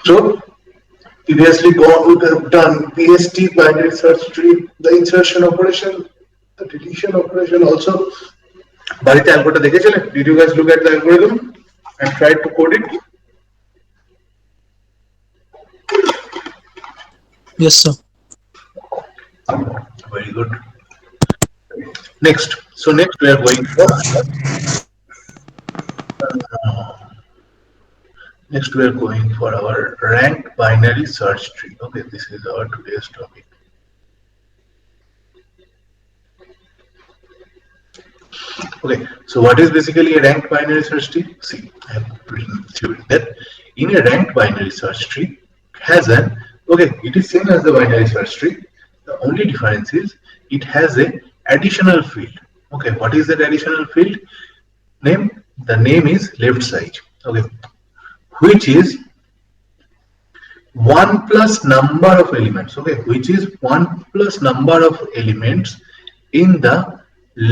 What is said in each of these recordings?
So previously would have done PST binary search tree, the insertion operation, the deletion operation also. বাড়িতে অ্যালগোটা দেখেছিলেন? Did you guys look at the algorithm and try to code it? Yes, sir. Very good. Next. So next we are going for our ranked binary search tree. Okay, this is our today's topic. Okay, so what is basically a ranked binary search tree? See, I have written theory that in a ranked binary search tree has an, okay, it is same as the binary search tree. The only difference is it has a additional field. Okay, what is that additional field? The name is left side. Okay, which is 1 plus number of elements. Okay, which is 1 plus number of elements in the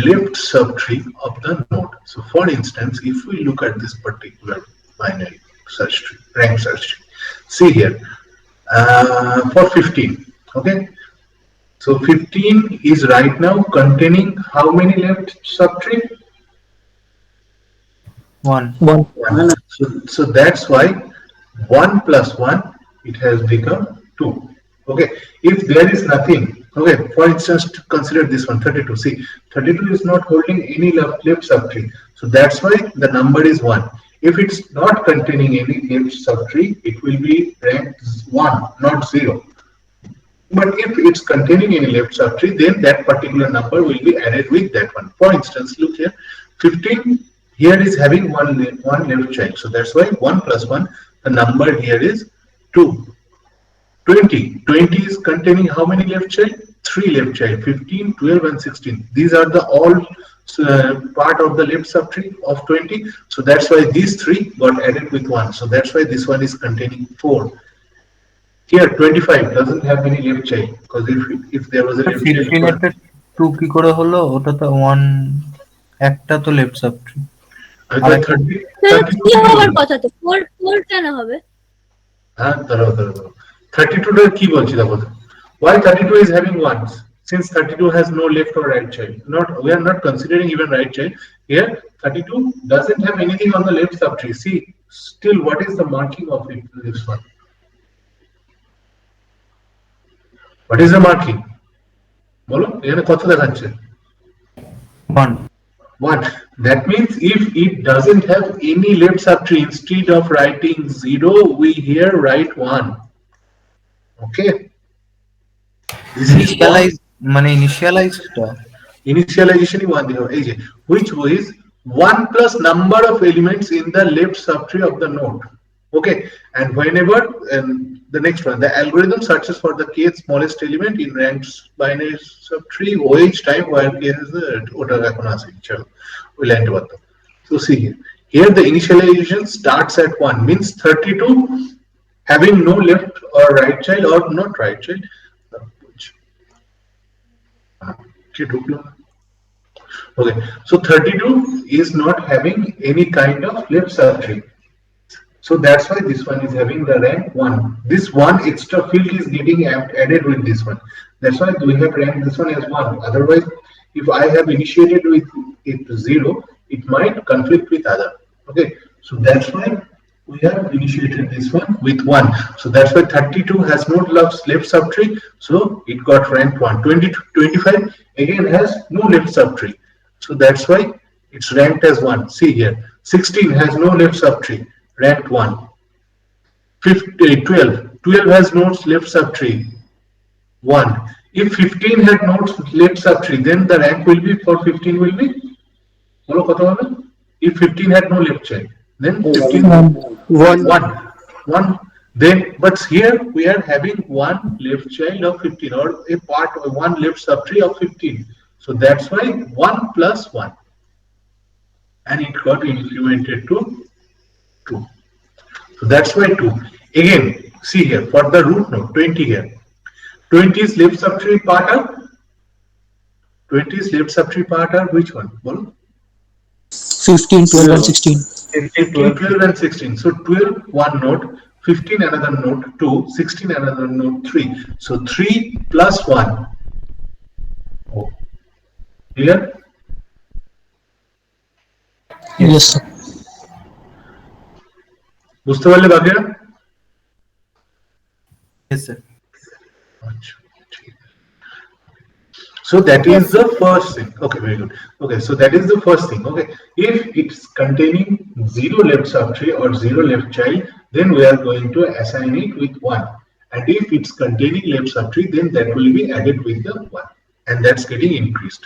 left subtree of the node. So for instance, if we look at this particular binary search tree, ranked search tree, see here, for 15, okay, so 15 is right now containing how many left subtree? One. So that's why 1 plus 1, it has become 2. Okay, if there is nothing, okay, for instance, to consider this one, 32. See, 32 is not holding any left subtree, so that's why the number is 1. If it's not containing any left subtree, it will be ranked 1, not 0. But if it's containing any left subtree, then that particular number will be added with that one. For instance, look here, 15 here is having one left child, so that's why 1 plus 1, the number here is 2. 20 is containing how many left child? 3 left child, 15, 12 and 16. These are the all part of the left subtree of 20. So that's why these 3 got added with 1. So that's why this one is containing 4. Here 25 doesn't have any left child, because if there was a left child, 2 কি করে হলো? ওটা তো 1 একটা তো left subtree. I thought 30 কি হওয়ার কথা তো 4 কেন হবে? হ্যাঁ, দাঁড়াও 32 টা কি বলছি দেখো। Why 32 is having 1s? Since 32 has no left or right child. We are not considering even right child. Here 32 doesn't have anything on the left subtree. See, still what is the marking of it, this one? What is the marking? বলো, এখানে কত দেখাচ্ছে? 1. That means if it doesn't have any left subtree, instead of writing 0, we here write 1. Okay. Initialization 1 which is 1 plus number of elements in the left subtree of the node. Okay, and whenever the next one, the algorithm searches for the kth smallest element in ranked binary subtree OH time where k is the order এখন আছে চলো we land about that. So see here the initialization starts at 1, means 32 having no left or right child or not right child. Okay, so 32 is not having any kind of left subtree. So that's why this one is having the rank 1. This one extra field is getting added with this one. That's why we have ranked this one as 1. Otherwise, if I have initiated with it 0, it might conflict with other. Okay, so that's why we have initiated this one with 1. So that's why 32 has no left subtree, so it got ranked 1. 25 again has no left subtree, so that's why it's ranked as 1. See here, 16 has no left subtree, ranked 1. 12 has no left subtree, 1. If 15 had no left subtree, then the rank will be for 15 will be if 15 had no left child, then 15 1. Then but here we are having 1 left child of 15 or a part of 1 left subtree of 15, so that's why 1 plus 1, and it got incremented to 2. So that's why 2. Again, see here for the root node 20 here. 20 is left subtree part of 20 is left subtree part of which one? Bolo? 15, 12 and 16. 12 and 16. So 12 one node, 15 another node 2, 16 another node 3. So 3 plus 1. Oh. Clear? Yes, sir. বুঝতে পারলে বাকিরা? Yes, sir. আচ্ছা, ঠিক আছে। So that is the first thing. Okay, very good. Okay, so that is the first thing. Okay, if it's containing 0 left subtree or 0 left child, then we are going to assign it with 1. And if it's containing left subtree, then that will be added with the 1. And that's getting increased.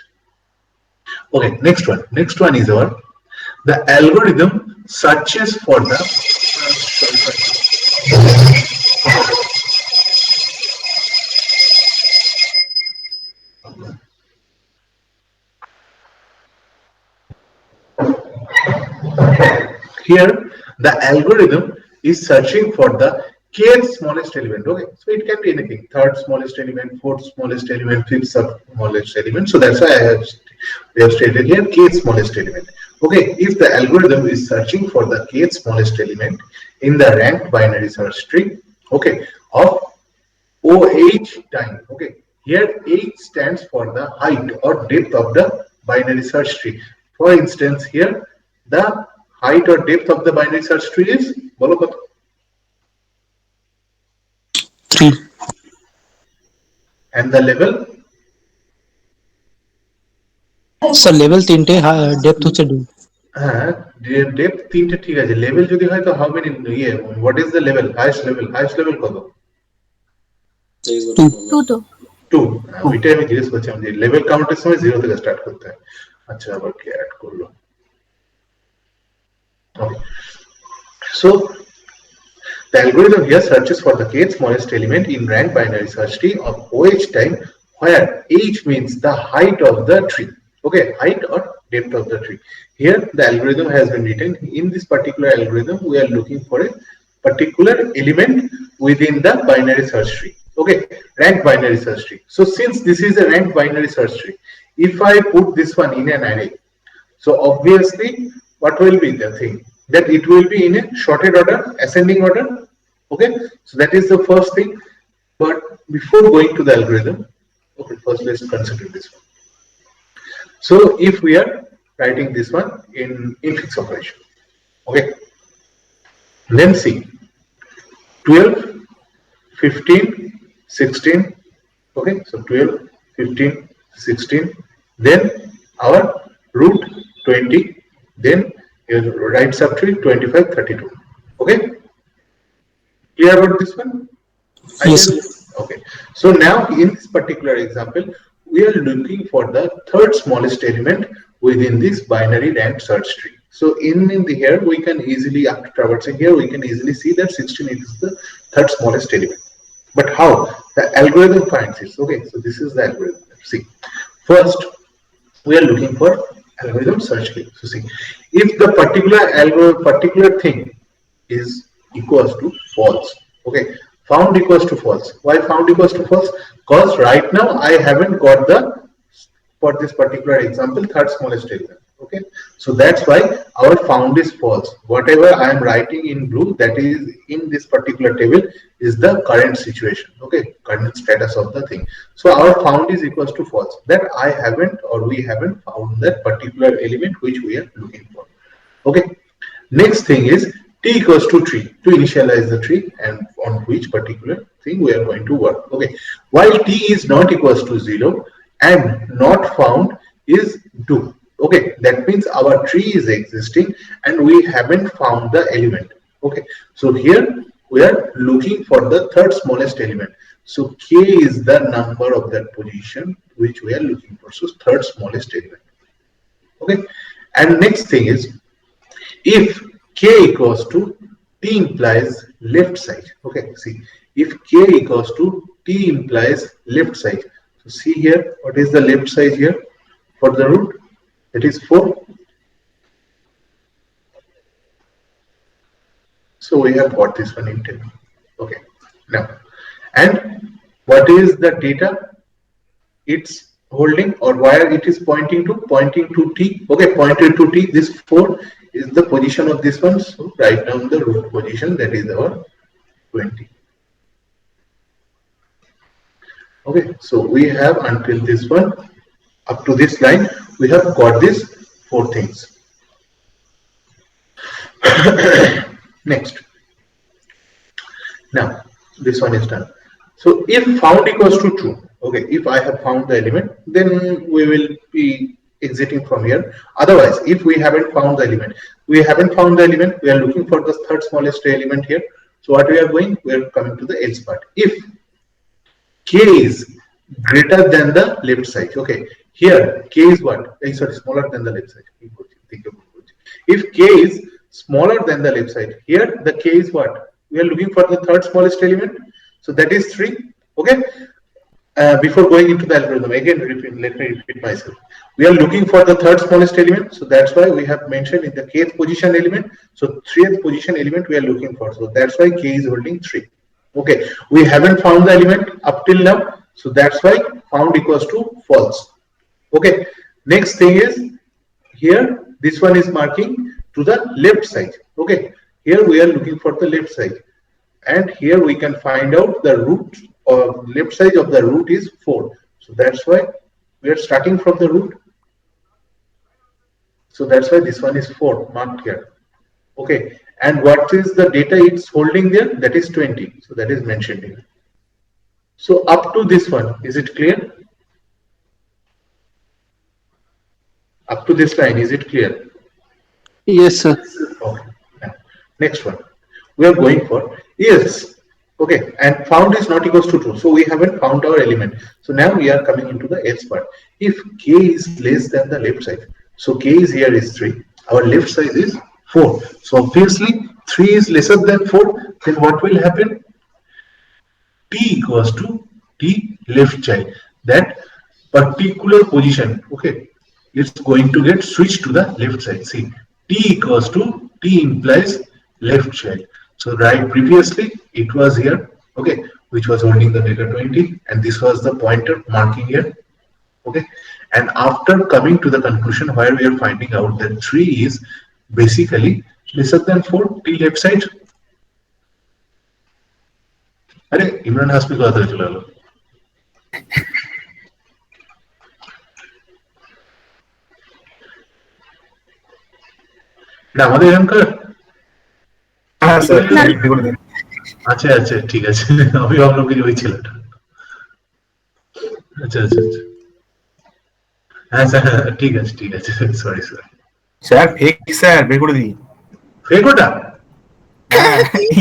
Okay, next one. Next one is our the algorithm searches for the here the algorithm is searching for the kth smallest element. Okay, so it can be anything: third smallest element, fourth smallest element, fifth smallest element. So that's why we have stated here kth smallest element. Okay, if the algorithm is searching for the kth smallest element in the ranked binary search tree, okay, of OH time. Okay, here H stands for the height or depth of the binary search tree. For instance, here the height or depth of the binary search tree is bolo koto? 3. And the level? Sir, level 3 depth হচ্ছে 2. হ্যাঁ, depth 3টে ঠিক আছে, level যদি হয় তো how many what is the level? highest level কত? 2 তো 2. ওইটাই আমি জিজ্ঞেস করছিলাম যে level কাউন্টের সময় 0 থেকে স্টার্ট করতে হয়। আচ্ছা, আবার কি অ্যাড করলো? Okay, so the algorithm here searches for the kth smallest element in ranked binary search tree of OH time, where H means the height of the tree. Okay, height or depth of the tree. Here the algorithm has been written. In this particular algorithm, we are looking for a particular element within the binary search tree. Okay, ranked binary search tree. So since this is a ranked binary search tree, if I put this one in an array, so obviously what will be the thing? That it will be in a sorted order, ascending order. Okay, so that is the first thing. But before going to the algorithm, okay, first let's consider this one. So if we are writing this one in infix operation, okay, then see 12, 15, 16, okay, so 12, 15, 16, then our root 20, then your right subtree 25, 32. Okay, clear about this one? Yes. Okay, so now in this particular example, we are looking for the third smallest element within this binary ranked search tree. So in the here we can easily, after traversing here, we can easily see that 16 is the third smallest element. But how the algorithm finds it? Okay, so this is the algorithm. See, first we are looking for algorithm search tree. So see, if the particular thing is equals to false, okay, found equals to false. Why found equals to false? Because right now I haven't got the, for this particular example, third smallest element. Okay, so that's why our found is false. Whatever I am writing in blue, that is in this particular table, is the current situation. Okay, current status of the thing. So our found is equals to false. That I haven't, or we haven't found that particular element which we are looking for. Okay, next thing is t equals to tree, to initialize the tree and on which particular thing we are going to work. Okay, while t is not equals to 0 and not found is do. Okay, that means our tree is existing and we haven't found the element. Okay, so here we are looking for the third smallest element. So k is the number of that position which we are looking for. So third smallest element. Okay, and next thing is if k equals to t implies left side. Okay, see, if k equals to t implies left side. So see here, what is the left side here for the root? It is 4. So we have got this one in table. Okay, now, and what is the data it's holding, or where it is pointing to? Pointing to t. Okay, pointed to t. This 4 is the position of this one. So write down the root position, that is our 20. Okay, so we have until this one, up to this line, we have got these 4 things. Next. Now, this one is done. So if found equals to true, okay, if I have found the element, then we will be exiting from here. Otherwise, if we haven't found the element, we are looking for the third smallest element here. So what we are going, we are coming to the else part. If k is greater than the left side, okay, here k is what? Sorry, smaller than the left side. If k is smaller than the left side, here the k is what? We are looking for the third smallest element. So that is 3. Okay. Before going into the algorithm, again, let me repeat myself. We are looking for the third smallest element. So that's why we have mentioned in the kth position element. So 3rd position element we are looking for. So that's why k is holding 3. Okay. We haven't found the element up till now. So that's why found equals to false. Okay. Next thing is here, this one is marking to the left side. Okay. Here we are looking for the left side. And here we can find out the root or left side of the root is 4. So that's why we are starting from the root. So that's why this one is 4 marked here. Okay. And what is the data it's holding there? That is 20. So that is mentioned here. So up to this one, is it clear? Up to this line, is it clear? Yes, sir. Okay. Now, next one. We are going for else. Okay, and found is not equals to true. So we haven't found our element. So now we are coming into the else part. If k is less than the left side, so k is here is 3. Our left side is 4. So obviously 3 is lesser than 4. Then what will happen? T equals to t left child. That particular position, okay, it's going to get switched to the left side. See, t equals to t implies left child. So right previously it was here, okay, which was holding the data 20, and this was the pointer marking here, okay. And after coming to the conclusion where we are finding out that 3 is basically lesser than 4, t left side. अरे इमरान हाशमी को आता चला लो না আমাদের এখানকার আচ্ছা আচ্ছা ঠিক আছে আমি ভাবলাম কি ওই ছেলেটা আচ্ছা আচ্ছা আচ্ছা হ্যাঁ স্যার ঠিক আছে সরি স্যার ফেক স্যার বের করে দিন ফেক ওটা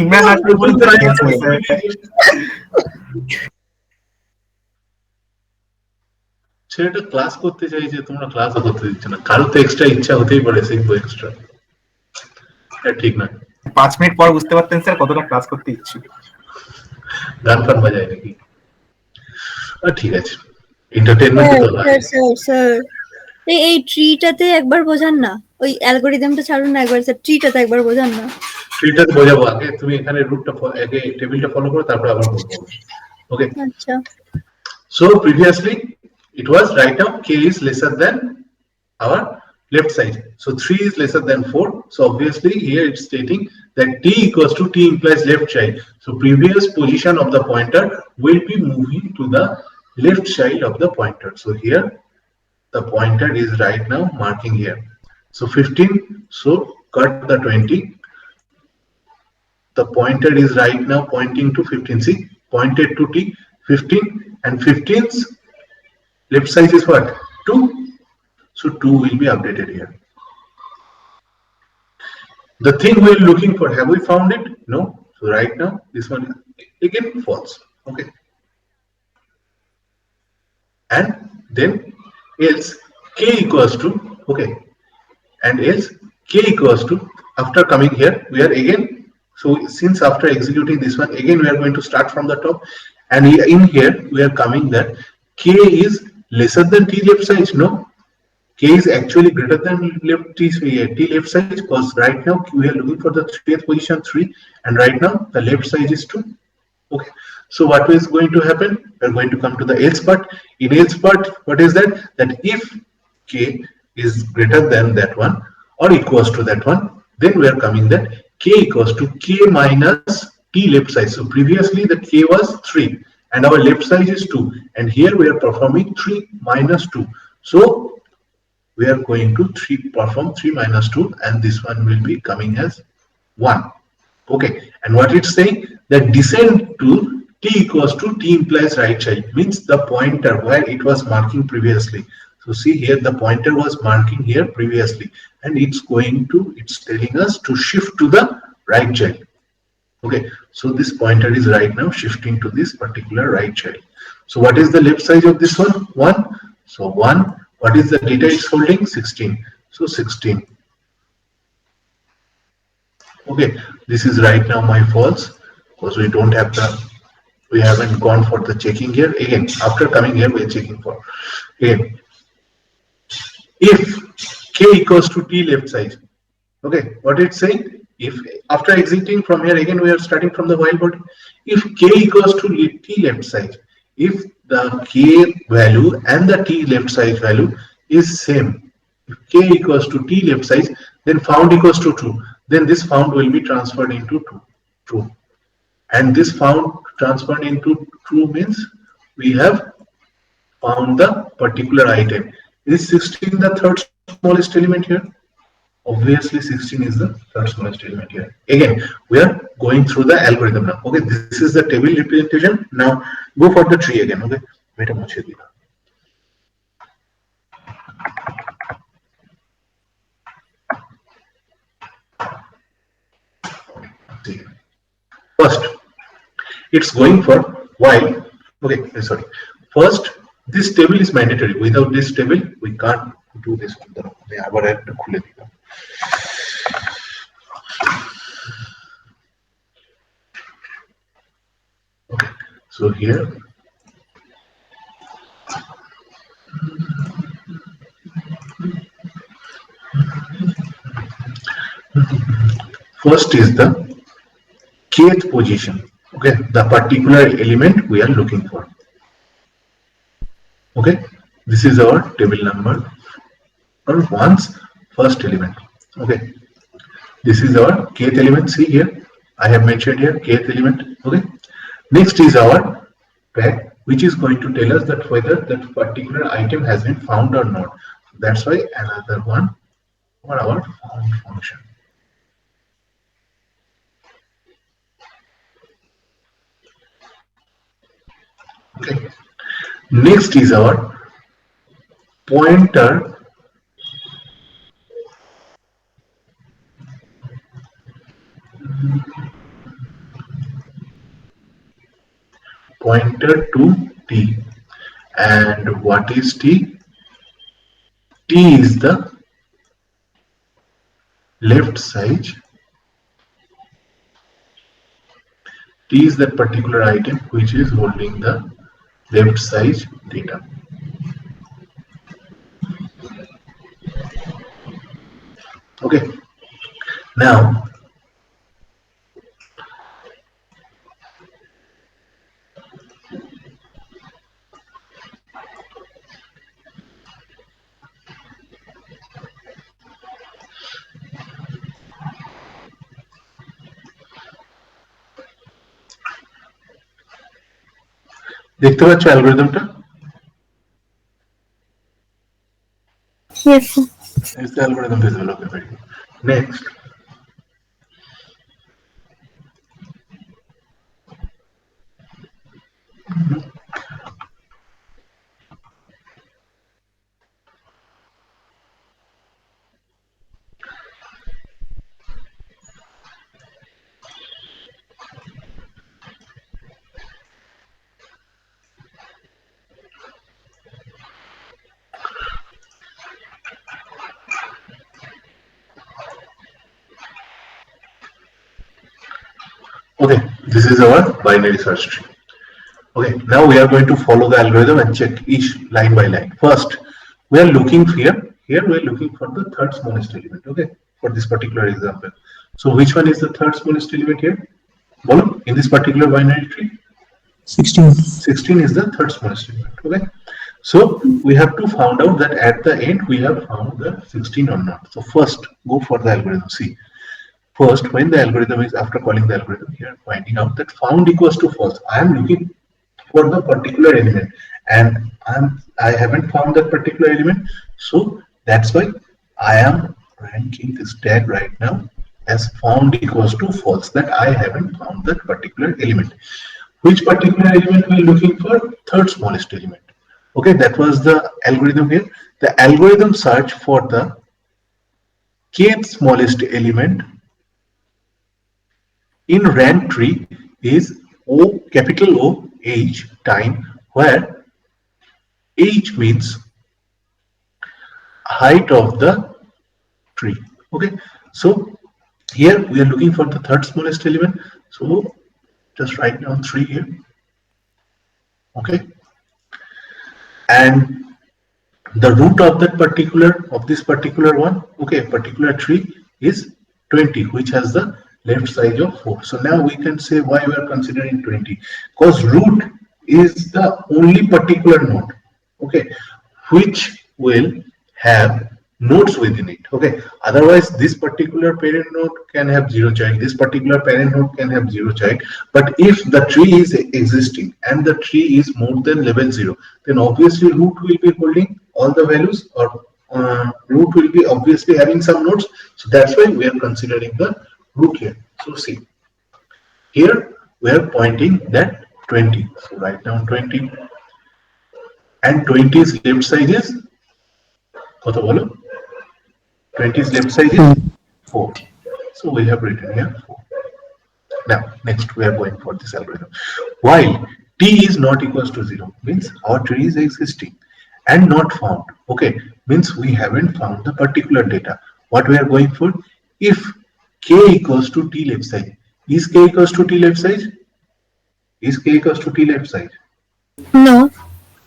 ইমরান হাসমি বলতে ছেলেটা ক্লাস করতে চাইছে তোমরা ক্লাসও করতে দিচ্ছ না কারো তো এক্সট্রা ইচ্ছা হতেই পারে শিখবো এক্সট্রা ঠিক না 5 মিনিট পর বুঝতে পারতেন স্যার কতটা ক্লাস করতে ইচ্ছুক গান ফান বাজায় নাকি ঠিক আছে এন্টারটেইনমেন্ট তো লাগে স্যার এই ট্রিটাতে একবার বোঝান না ওই অ্যালগরিদমটা ছাড়ুন না একবার স্যার ট্রিটাতে একবার বোঝান না ট্রিটাতে বোঝাবো আগে তুমি এখানে রুটটা আগে টেবিলটা ফলো করো তারপর আবার বলবো ওকে আচ্ছা so previously it was right now k is lesser than our left side. So 3 is lesser than 4. So obviously here it's stating that t equals to t implies left child. So previous position of the pointer will be moving to the left child of the pointer. So here the pointer is right now marking here. So 15. So cut the 20. The pointer is right now pointing to 15. See, pointed to t 15 and 15's left side is what? 2. So 2 will be updated here. The thing we are looking for, have we found it? No. So right now, this one is again false. Okay. And then else k equals to, okay. And else k equals to, after coming here, we are again, so since after executing this one, again we are going to start from the top. And in here, we are coming that k is lesser than t left side. No. K is actually greater than t left side because right now we are looking for the 3rd position 3 and right now the left side is 2. Okay, so what is going to happen? We are going to come to the else part. In else part, what is that? That if k is greater than that one or equals to that one, then we are coming that k equals to k minus t left size. So previously the k was 3 and our left size is 2, and here we are performing 3 minus 2. So we are going to perform 3 minus 2, and this one will be coming as 1. Okay, and what it's saying, that descend to t equals to t implies right child, means the pointer where it was marking previously. So see here, the pointer was marking here previously, and it's telling us to shift to the right child. Okay, so this pointer is right now shifting to this particular right child. So what is the left side of this one? 1. So 1. What is the data it's holding? 16. So 16. Okay, this is right now my false, because we haven't gone for the checking here. Again, after coming here, we are checking for. Again, if k equals to t left side, okay, what it's saying, if after exiting from here, again we are starting from the while body. If k equals to t left side, if the k value and the t left side value is same, if k equals to t left side, then found equals to true, then this found will be transferred into true. And this found transferred into true means we have found the particular item. Is 16 the third smallest element here? Obviously 16 is the third smallest element here. Again, we are going through the algorithm now. Okay, this is the table representation. Now go for the tree again. Okay, first, it's going for while. Okay, sorry. First, this table is mandatory. Without this table, we can't do this. Okay, so here. First is the kth position. Okay, the particular element we are looking for. Okay, this is our table number or one's first element. Okay, this is our kth element. See here, I have mentioned here kth element. Okay, next is our tag, which is going to tell us that whether that particular item has been found or not. That's why another one for our found function. Okay. Next is our pointer to t. And what is t? T is the left side. T is that particular item which is holding the left side data. Okay, now দেখতে পাচ্ছ অ্যালগরিদমটা? Yes, sir. Is the algorithm visible? Okay, very good. Next, okay, this is our binary search tree. Okay, now we are going to follow the algorithm and check each line by line. First, we are looking here. Here we are looking for the third smallest element. Okay, for this particular example. So which one is the third smallest element here? Bolo, in this particular binary tree? 16. 16 is the third smallest element. Okay, so we have to find out that at the end we have found the 16 or not. So first, go for the algorithm. See, First, when the algorithm is after calling the algorithm here, finding out that found equals to false. I am looking for the particular element, and I haven't found that particular element, so that's why I am ranking this tag right now as found equals to false, that I haven't found that particular element. Which particular element we are looking for? Third smallest element. Okay, that was the algorithm here. The algorithm search for the kth smallest element in rank tree is O, capital O, H time, where H means height of the tree. Okay, so here we are looking for the third smallest element. So just write down 3 here. Okay, and the root of that this particular one, okay, particular tree is 20, which has the left side of 4. So now we can say why we are considering 20, because root is the only particular node, okay, which will have nodes within it. Okay, otherwise this particular parent node can have 0 child, this particular parent node can have 0 child. But if the tree is existing and the tree is more than level 0, then obviously root will be holding all the values, or root will be obviously having some nodes. So that's why we are considering the root here. So see, here we are pointing that 20. So write down 20, and 20's left side is কত বলো? 20's left side is 4. So we have written here 4. Now next we are going for this algorithm. While t is not equals to 0, means our tree is existing and not found. Okay, means we haven't found the particular data. What we are going for? If k equals to t left side, is k equals to t left side? Is k equals to t left side? No.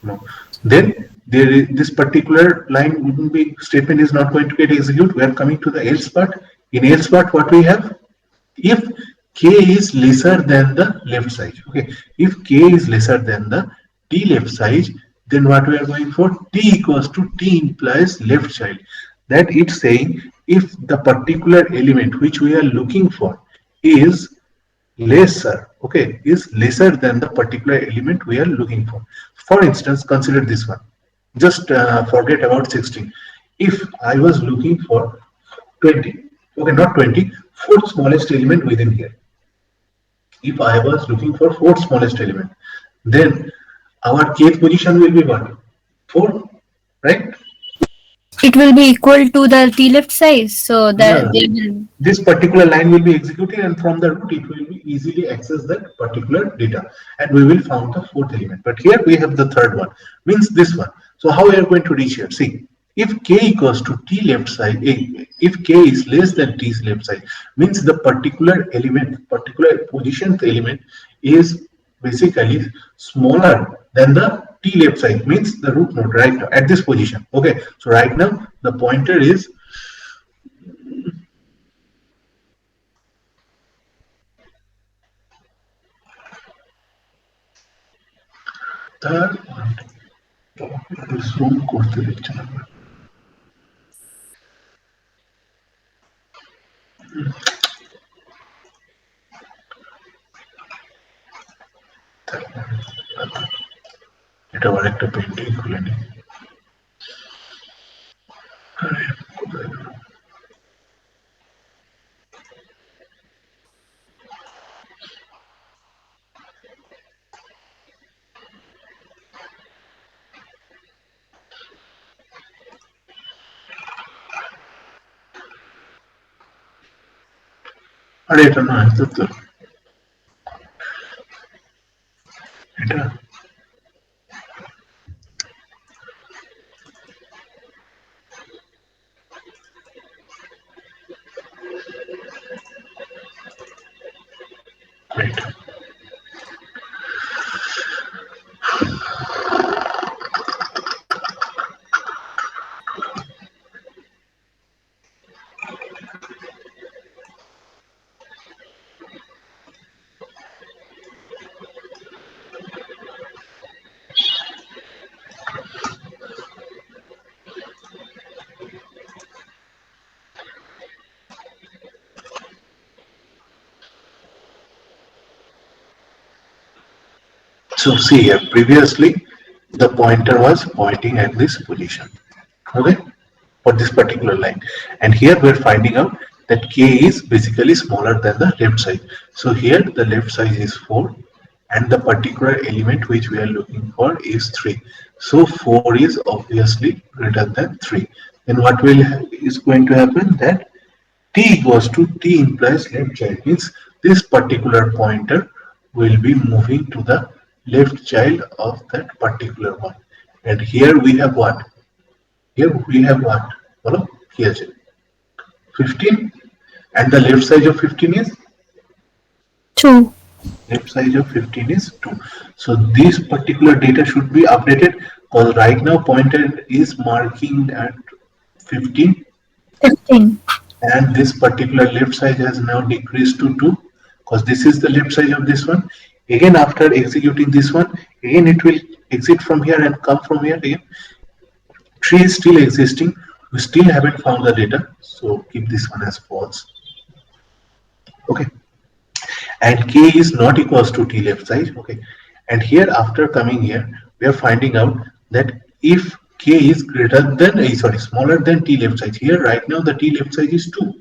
No. Then there is this particular line wouldn't be, statement is not going to get executed. We are coming to the else part. In else part, what we have? If k is lesser than the left side, okay, if k is lesser than the t left side, then what we are going for? T equals to t implies left child. That it's saying if the particular element which we are looking for is lesser, okay, is lesser than the particular element we are looking for. For instance, consider this one. Just forget about 16. If I was looking for 20, okay, not 20, fourth smallest element within here. If I was looking for fourth smallest element, then our kth position will be what? 4, right? It will be equal to the t left size, so that Yeah. they will. This particular line will be executed, and from the root it will be easily access that particular data, and we will found the fourth element. But here we have the third one, means this one. So how we are going to reach here? See, if k equals to t left side, if k is less than t's left side, means the particular element, particular positioned element is basically smaller than the t left side, means the root node right now at this position. Okay, so right now the pointer is তার zoom করতে দিচ্ছে না। এটা আবার একটা painting খুলে নি। আরে কোথায় গেল? আরে এটা না, এটা তো এটা great. So see here, previously the pointer was pointing at this position, okay, for this particular line, and here we're finding out that k is basically smaller than the left side. So here the left side is 4 and the particular element which we are looking for is 3. So 4 is obviously greater than 3. Then what is going to happen, that t equals to t implies left child, means this particular pointer will be moving to the left child of that particular one. And here we have what? Here we have what? Follow? Here 15, and the left side of 15 is 2. left side of 15 is 2. So this particular data should be updated, because right now pointer is marking at 15 15. and this particular left side has now decreased to 2, because this is the left side of this one. Again, after executing this one, again it will exit from here and come from here again. Tree is still existing. We still haven't found the data, so keep this one as false. Okay, and k is not equals to t left side. Okay, and here after coming here, we are finding out that if k is greater than smaller than t left side, here right now the t left side is 2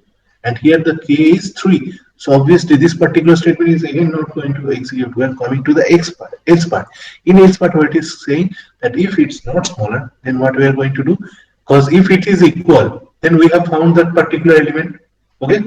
and here the k is 3. So obviously this particular statement is again not going to execute. We are coming to the else part. In else part, what it is saying that if it's not smaller, then what we are going to do, because if it is equal, then we have found that particular element. Okay,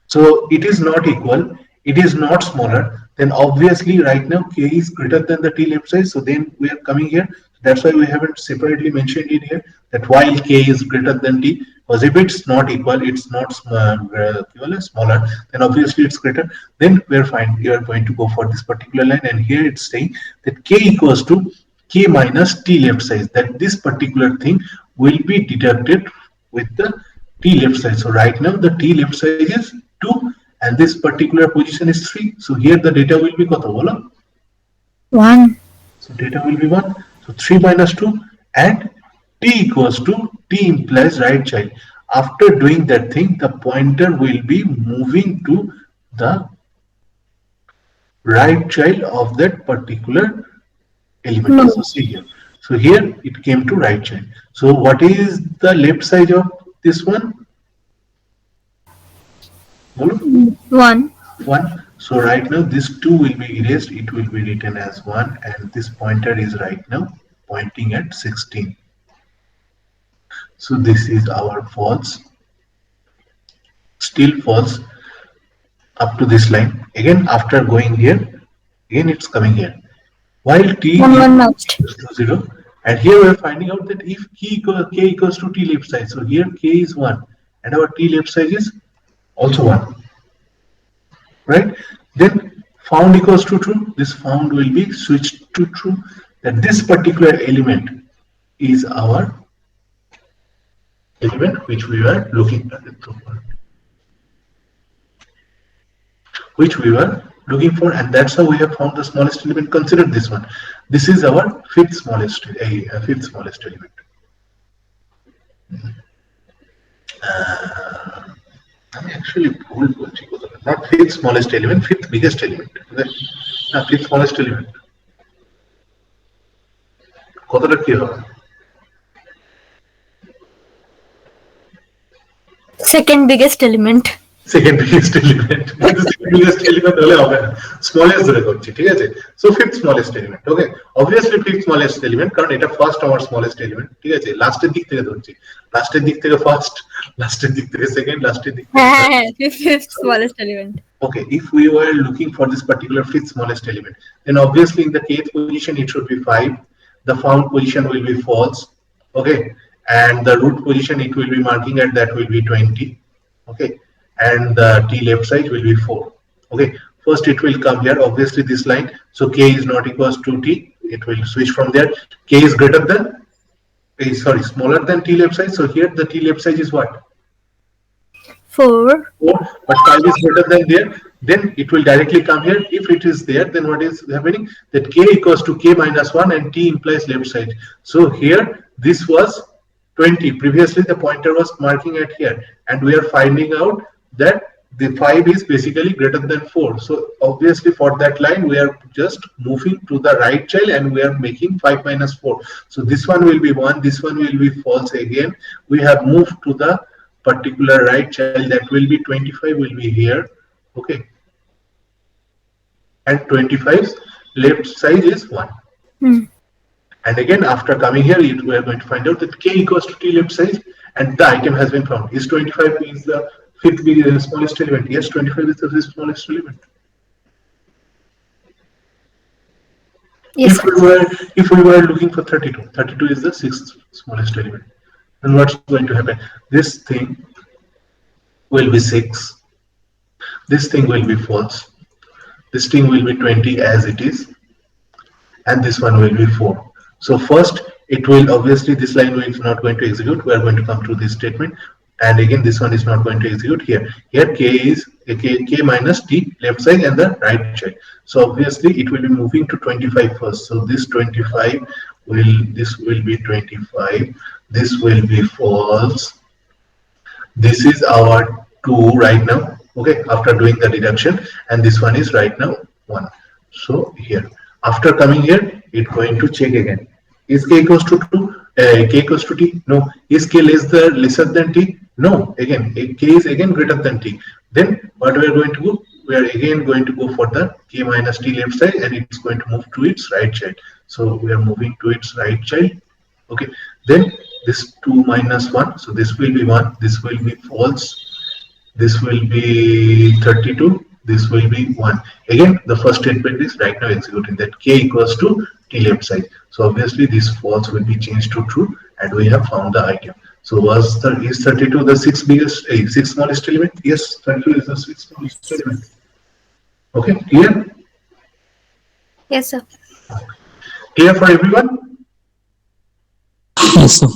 so it is not equal, it is not smaller, then obviously right now k is greater than the t left side. So then we are coming here. That's why we haven't separately mentioned it here, that while k is greater than t, because if it's not equal, it's not smaller, then obviously it's greater. Then we are fine. We are going to go for this particular line, and here it's saying that k equals to k minus t left side, that this particular thing will be deducted with the t left side. So right now the t left side is 2 and this particular position is 3. So here the data will be koto bolo? 1. So data will be 1. So 3 minus 2 and t equals to t implies right child. After doing that thing, the pointer will be moving to the right child of that particular element. No. So see here. So here it came to right child. So what is the left side of this one? 1. 1. So right now this 2 will be erased. It will be written as 1 and this pointer is right now pointing at 16. So this is our false. Still false up to this line. Again after going here, again it's coming here. While t 1 matched. equals to 0, and here we are finding out that if k equals to t left side, so here k is 1 and our t left side is also 1, right? Then found equals to true, this found will be switched to true, that this particular element is our element which we were looking at, which we were looking for, and that's how we have found the smallest element. Consider this one. This is our fifth smallest element. আমি actually ভুল বলছি, not fifth smallest element, fifth biggest element. Fifth smallest element. কতটা কি হবে? Second biggest element. Second biggest element. Second biggest element হলে হবে না, smallest ধরে করছি, ঠিক আছে? So fifth smallest element. Okay, obviously fifth smallest element, কারণ এটা first our smallest element, ঠিক আছে? লাস্টের দিক থেকে ধরছি, লাস্টের দিক থেকে first, লাস্টের দিক থেকে second, লাস্টের দিক থেকে Fifth smallest element. Okay, if we were looking for this particular fifth smallest element, then obviously in the kth position it should be 5. The found position will be false. Okay, and the root position it will be marking at that will be 20. Okay, and the t left side will be 4. Okay, first it will come here, obviously this line. So k is not equals to t. It will switch from there. K is greater than, smaller than t left side. So here the t left side is what? 4. 4, but 5 is greater than there, then it will directly come here. If it is there, then what is happening? That k equals to k minus 1 and t implies left side. So here this was 20. Previously the pointer was marking at here, and we are finding out that the 5 is basically greater than 4. So obviously for that line, we are just moving to the right child and we are making 5 minus 4. So this one will be 1, this one will be false again. We have moved to the particular right child, that will be 25 will be here. Okay. And 25's left side is 1. And again, after coming here, we are going to find out that k equals to t left side, and the item has been found. Is 25 is the fifth smallest element? Yes, 25 is the smallest element. Yes, If we were looking for 32, 32 is the sixth smallest element. Then what's going to happen? This thing will be 6. This thing will be false. This thing will be 20 as it is, and this one will be 4. So first, it will obviously, this line is not going to execute. We are going to come to this statement, and again this one is not going to execute here. Here k is k minus t left side and the right side. So obviously it will be moving to 25 first. So this 25 this will be 25. This will be false. This is our 2 right now. Okay, after doing the deduction, and this one is right now 1. So here, after coming here, it's going to check again. Is k equals to 2? K equals to t? No. Is k lesser than t? No. Again, k is again greater than t. Then what we are going to do? We are again going to go for the k minus t left side, and it's going to move to its right child. So we are moving to its right child. Okay. Then this 2 minus 1. So this will be 1. This will be false. This will be 32. This will be 1. Again, the first statement is right now executing, that k equals to t left side. So obviously this false will be changed to true, and we have found the item. So is 32 the sixth smallest element? Yes, 32 is the sixth smallest element. Okay, clear? yes, sir. Clear for everyone? Yes, sir.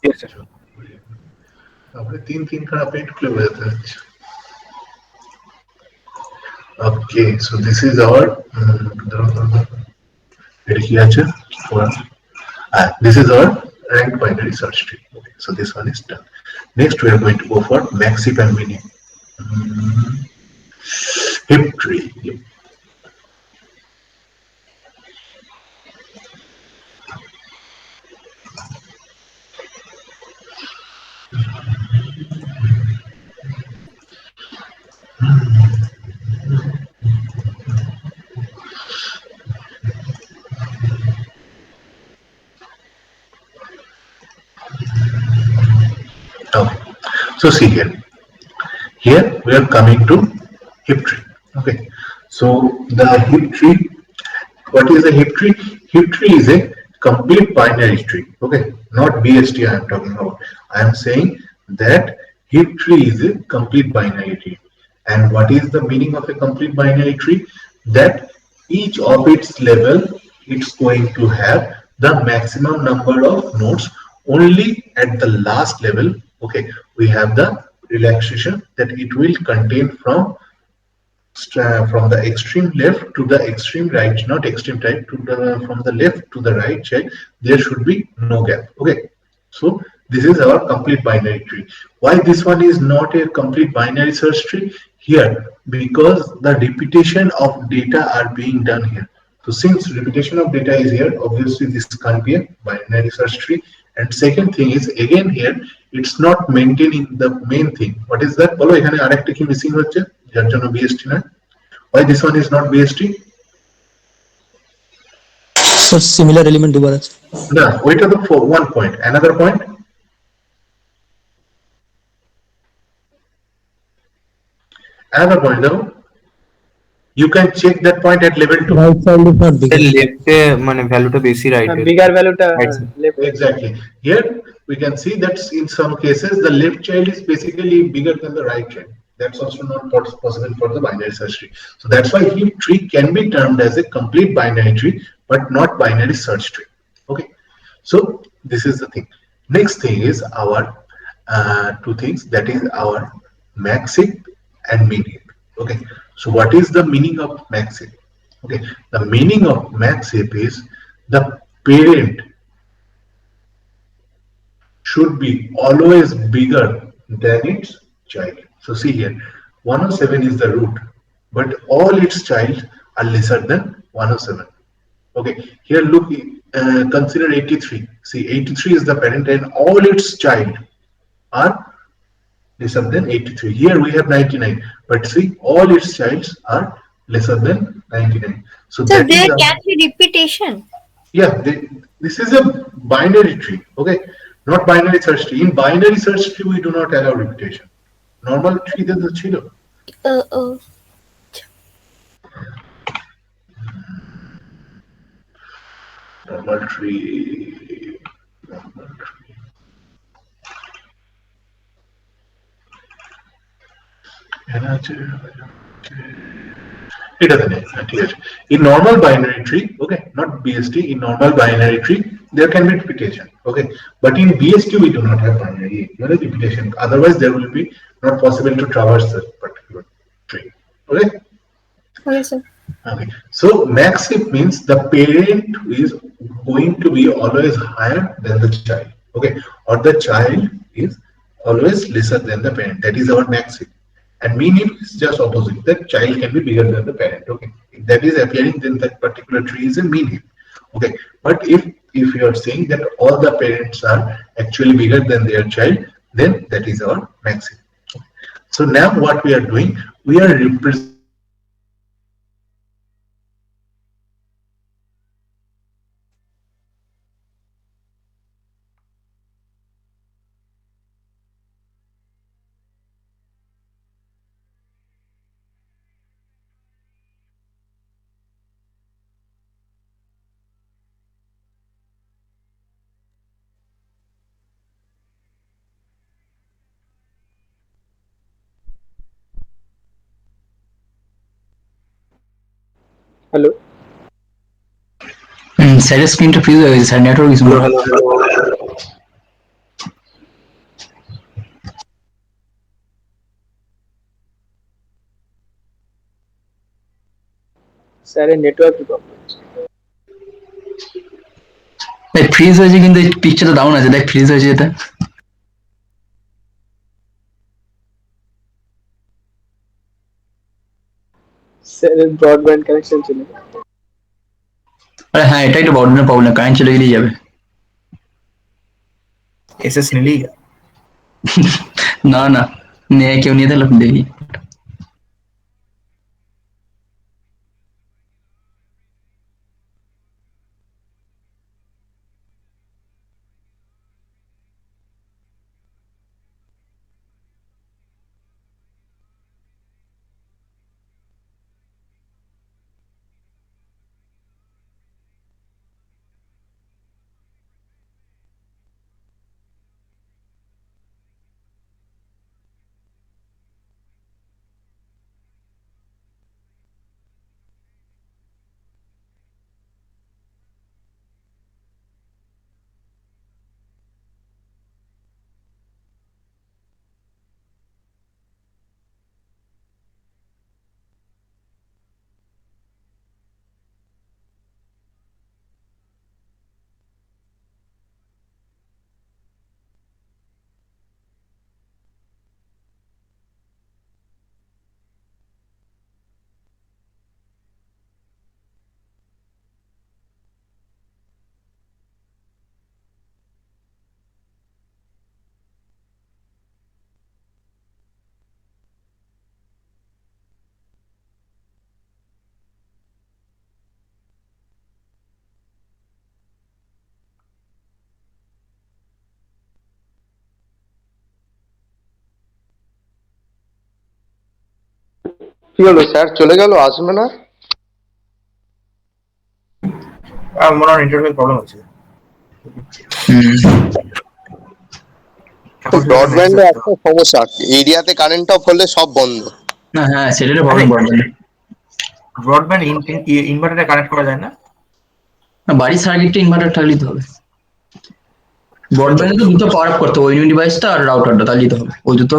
Yes, sir. आपने 3 का paint क्यों बजाता है? Okay, so this is our this is our ranked binary search tree. Okay, so this one is done. Next, we are going to go for maxip and minim. Hip tree. Yep. Okay. So see here. Here we are coming to hip tree. Okay. So the hip tree. What is a hip tree? Hip tree is a complete binary tree. Okay. Not BST I am talking about. I am saying that hip tree is a complete binary tree. And what is the meaning of a complete binary tree? That each of its level, it's going to have the maximum number of nodes only at the last level. Okay, we have the relaxation that it will contain from the extreme left to the extreme right, not extreme right, to the from the left to the right side. There should be no gap. Okay, so this is our complete binary tree. Why this one is not a complete binary search tree? Here, because the repetition of data are being done here. So since repetition of data is here, obviously this can't be a binary search tree. And second thing is, again here, it's not maintaining the main thing. What is that? Bolo, ekhane arekta ki missing hocche, jar jonno BST na. Why this one is not BST? So similar element দুবার আছে। No, wait for one point. Another point. Another point though. You can check that point at level 2. Right side is not big. লেফটে মানে ভ্যালুটা বেশি right bigger ভ্যালুটা left Exactly. Here we can see that in some cases the left child is basically bigger than the right child. That's also not possible for the binary search tree. So that's why hip tree can be termed as a complete binary tree, but not binary search tree. Okay. So this is the thing. Next thing is our two things, that is our maxip and minip. Okay. So what is the meaning of maxip? Okay. The meaning of maxip is the parent should be always bigger than its child. So see here, 107 is the root, but all its child are lesser than 107. Okay, here look, consider 83. See, 83 is the parent and all its child are lesser than 83. Here we have 99, but see, all its childs are lesser than 99. So So that is there a, can be repetition. yeah, this is a binary tree, okay, not binary search tree. In binary search tree, we do not allow repetition. Normal tree, there's a zero. Uh, Normal tree, normal tree. It doesn't exist. In normal binary tree, okay, not BST, in normal binary tree, there can be repetition, okay. But in BST, we do not have binary repetition. Otherwise, there will be not possible to traverse that particular tree, okay. okay, sir. Okay. So max if means the parent is going to be always higher than the child, okay, or the child is always lesser than the parent. That is our max if. And mean if is just opposite. That child can be bigger than the parent. Okay. If that is appearing, then that particular tree is a mean if. Okay. But if you are saying that all the parents are actually bigger than their child, then that is our max if. So now what we are doing, we are representing hello স্যারের স্ক্রিনটা fridge হয়ে গেছে sir, network issue. স্যারের network problem. Fridge হয়েছে কিন্তু পিকচারটা down আছে, দেখ ফ্রিজ হয়েছে এটা। স্যারের ব্রডব্যান্ড কানেকশন ছিল। আরে হ্যাঁ, এটাই তো ব্রডব্যান্ডের প্রবলেম, কারেন্ট চলে গেলেই যাবে। এসএস নিলি? না না, কেউ নিয়ে তাহলে দেখি। কি হলো স্যার, চলে গেল, আসবে না? মনে হয় ইন্টারনেট প্রবলেম হচ্ছে। ব্রডব্যান্ডে একটা সমস্যা, এরিয়াতে কারেন্ট অফ হলে সব বন্ধ। না হ্যাঁ, সেটাই প্রবলেম ব্রডব্যান্ডে। ব্রডব্যান্ড ইনভার্টারে কানেক্ট করা যায় না? বাড়ির সার্কিটটা ইনভার্টার থাকলেই তো হবে। ব্রডব্যান্ডে তো দুটো পাওয়ার আপ করতে হবে, ওই ডিভাইসটা আর রাউটারটা, তাহলেই তো হবে। ওই দুটো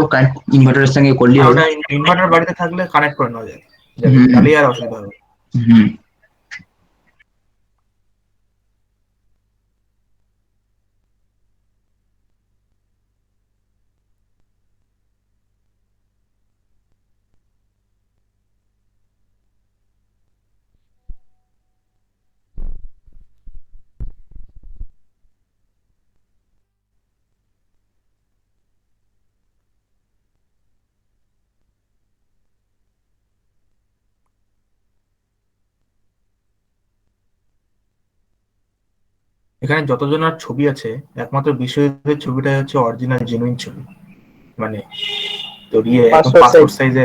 ইনভার্টারের সঙ্গে করলেই হবে। ওটা ইনভার্টার বাড়িতে থাকলে কানেক্ট করে নেওয়া যায়, হুম তাহলেই আর অসুবিধা হবে। হুম। এখানে যতজনের ছবি আছে একমাত্র বিশ্বজিতের ছবিটা হচ্ছে অরিজিনাল জেনুইন ছবি, মানে তোর একদম Passport size.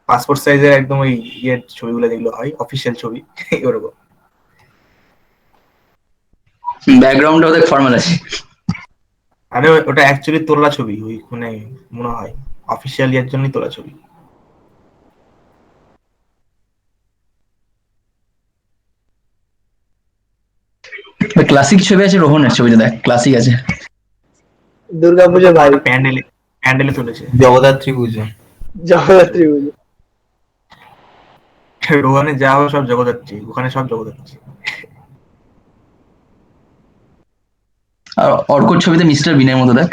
পাসপোর্ট সাইজের একদম ওই ছবিগুলো যেগুলো হয় অফিসিয়াল ছবি ওরকম। ব্যাকগ্রাউন্ডটা ওদের ফর্মাল আছে। আরে ওটা অ্যাকচুয়ালি তোলা ছবি, ওই মানে মনে হয় অফিসিয়াল এর জন্যই তোলা ছবি। ক্লাসিক ছবি আছে, রোহনের ছবিটা দেখ, ক্লাসিক আছে। দুর্গা পুজো ভাই, প্যান্ডেলে প্যান্ডেলে তুলেছে। জগদ্ধাত্রী পুজো। জগদ্ধাত্রী পুজো। রোহানে যা হবে সব জগদ্ধাত্রী, ওখানে সব জগদ্ধাত্রী। আর অর্কর ছবিতে মিস্টার বিনের মতো দেখ।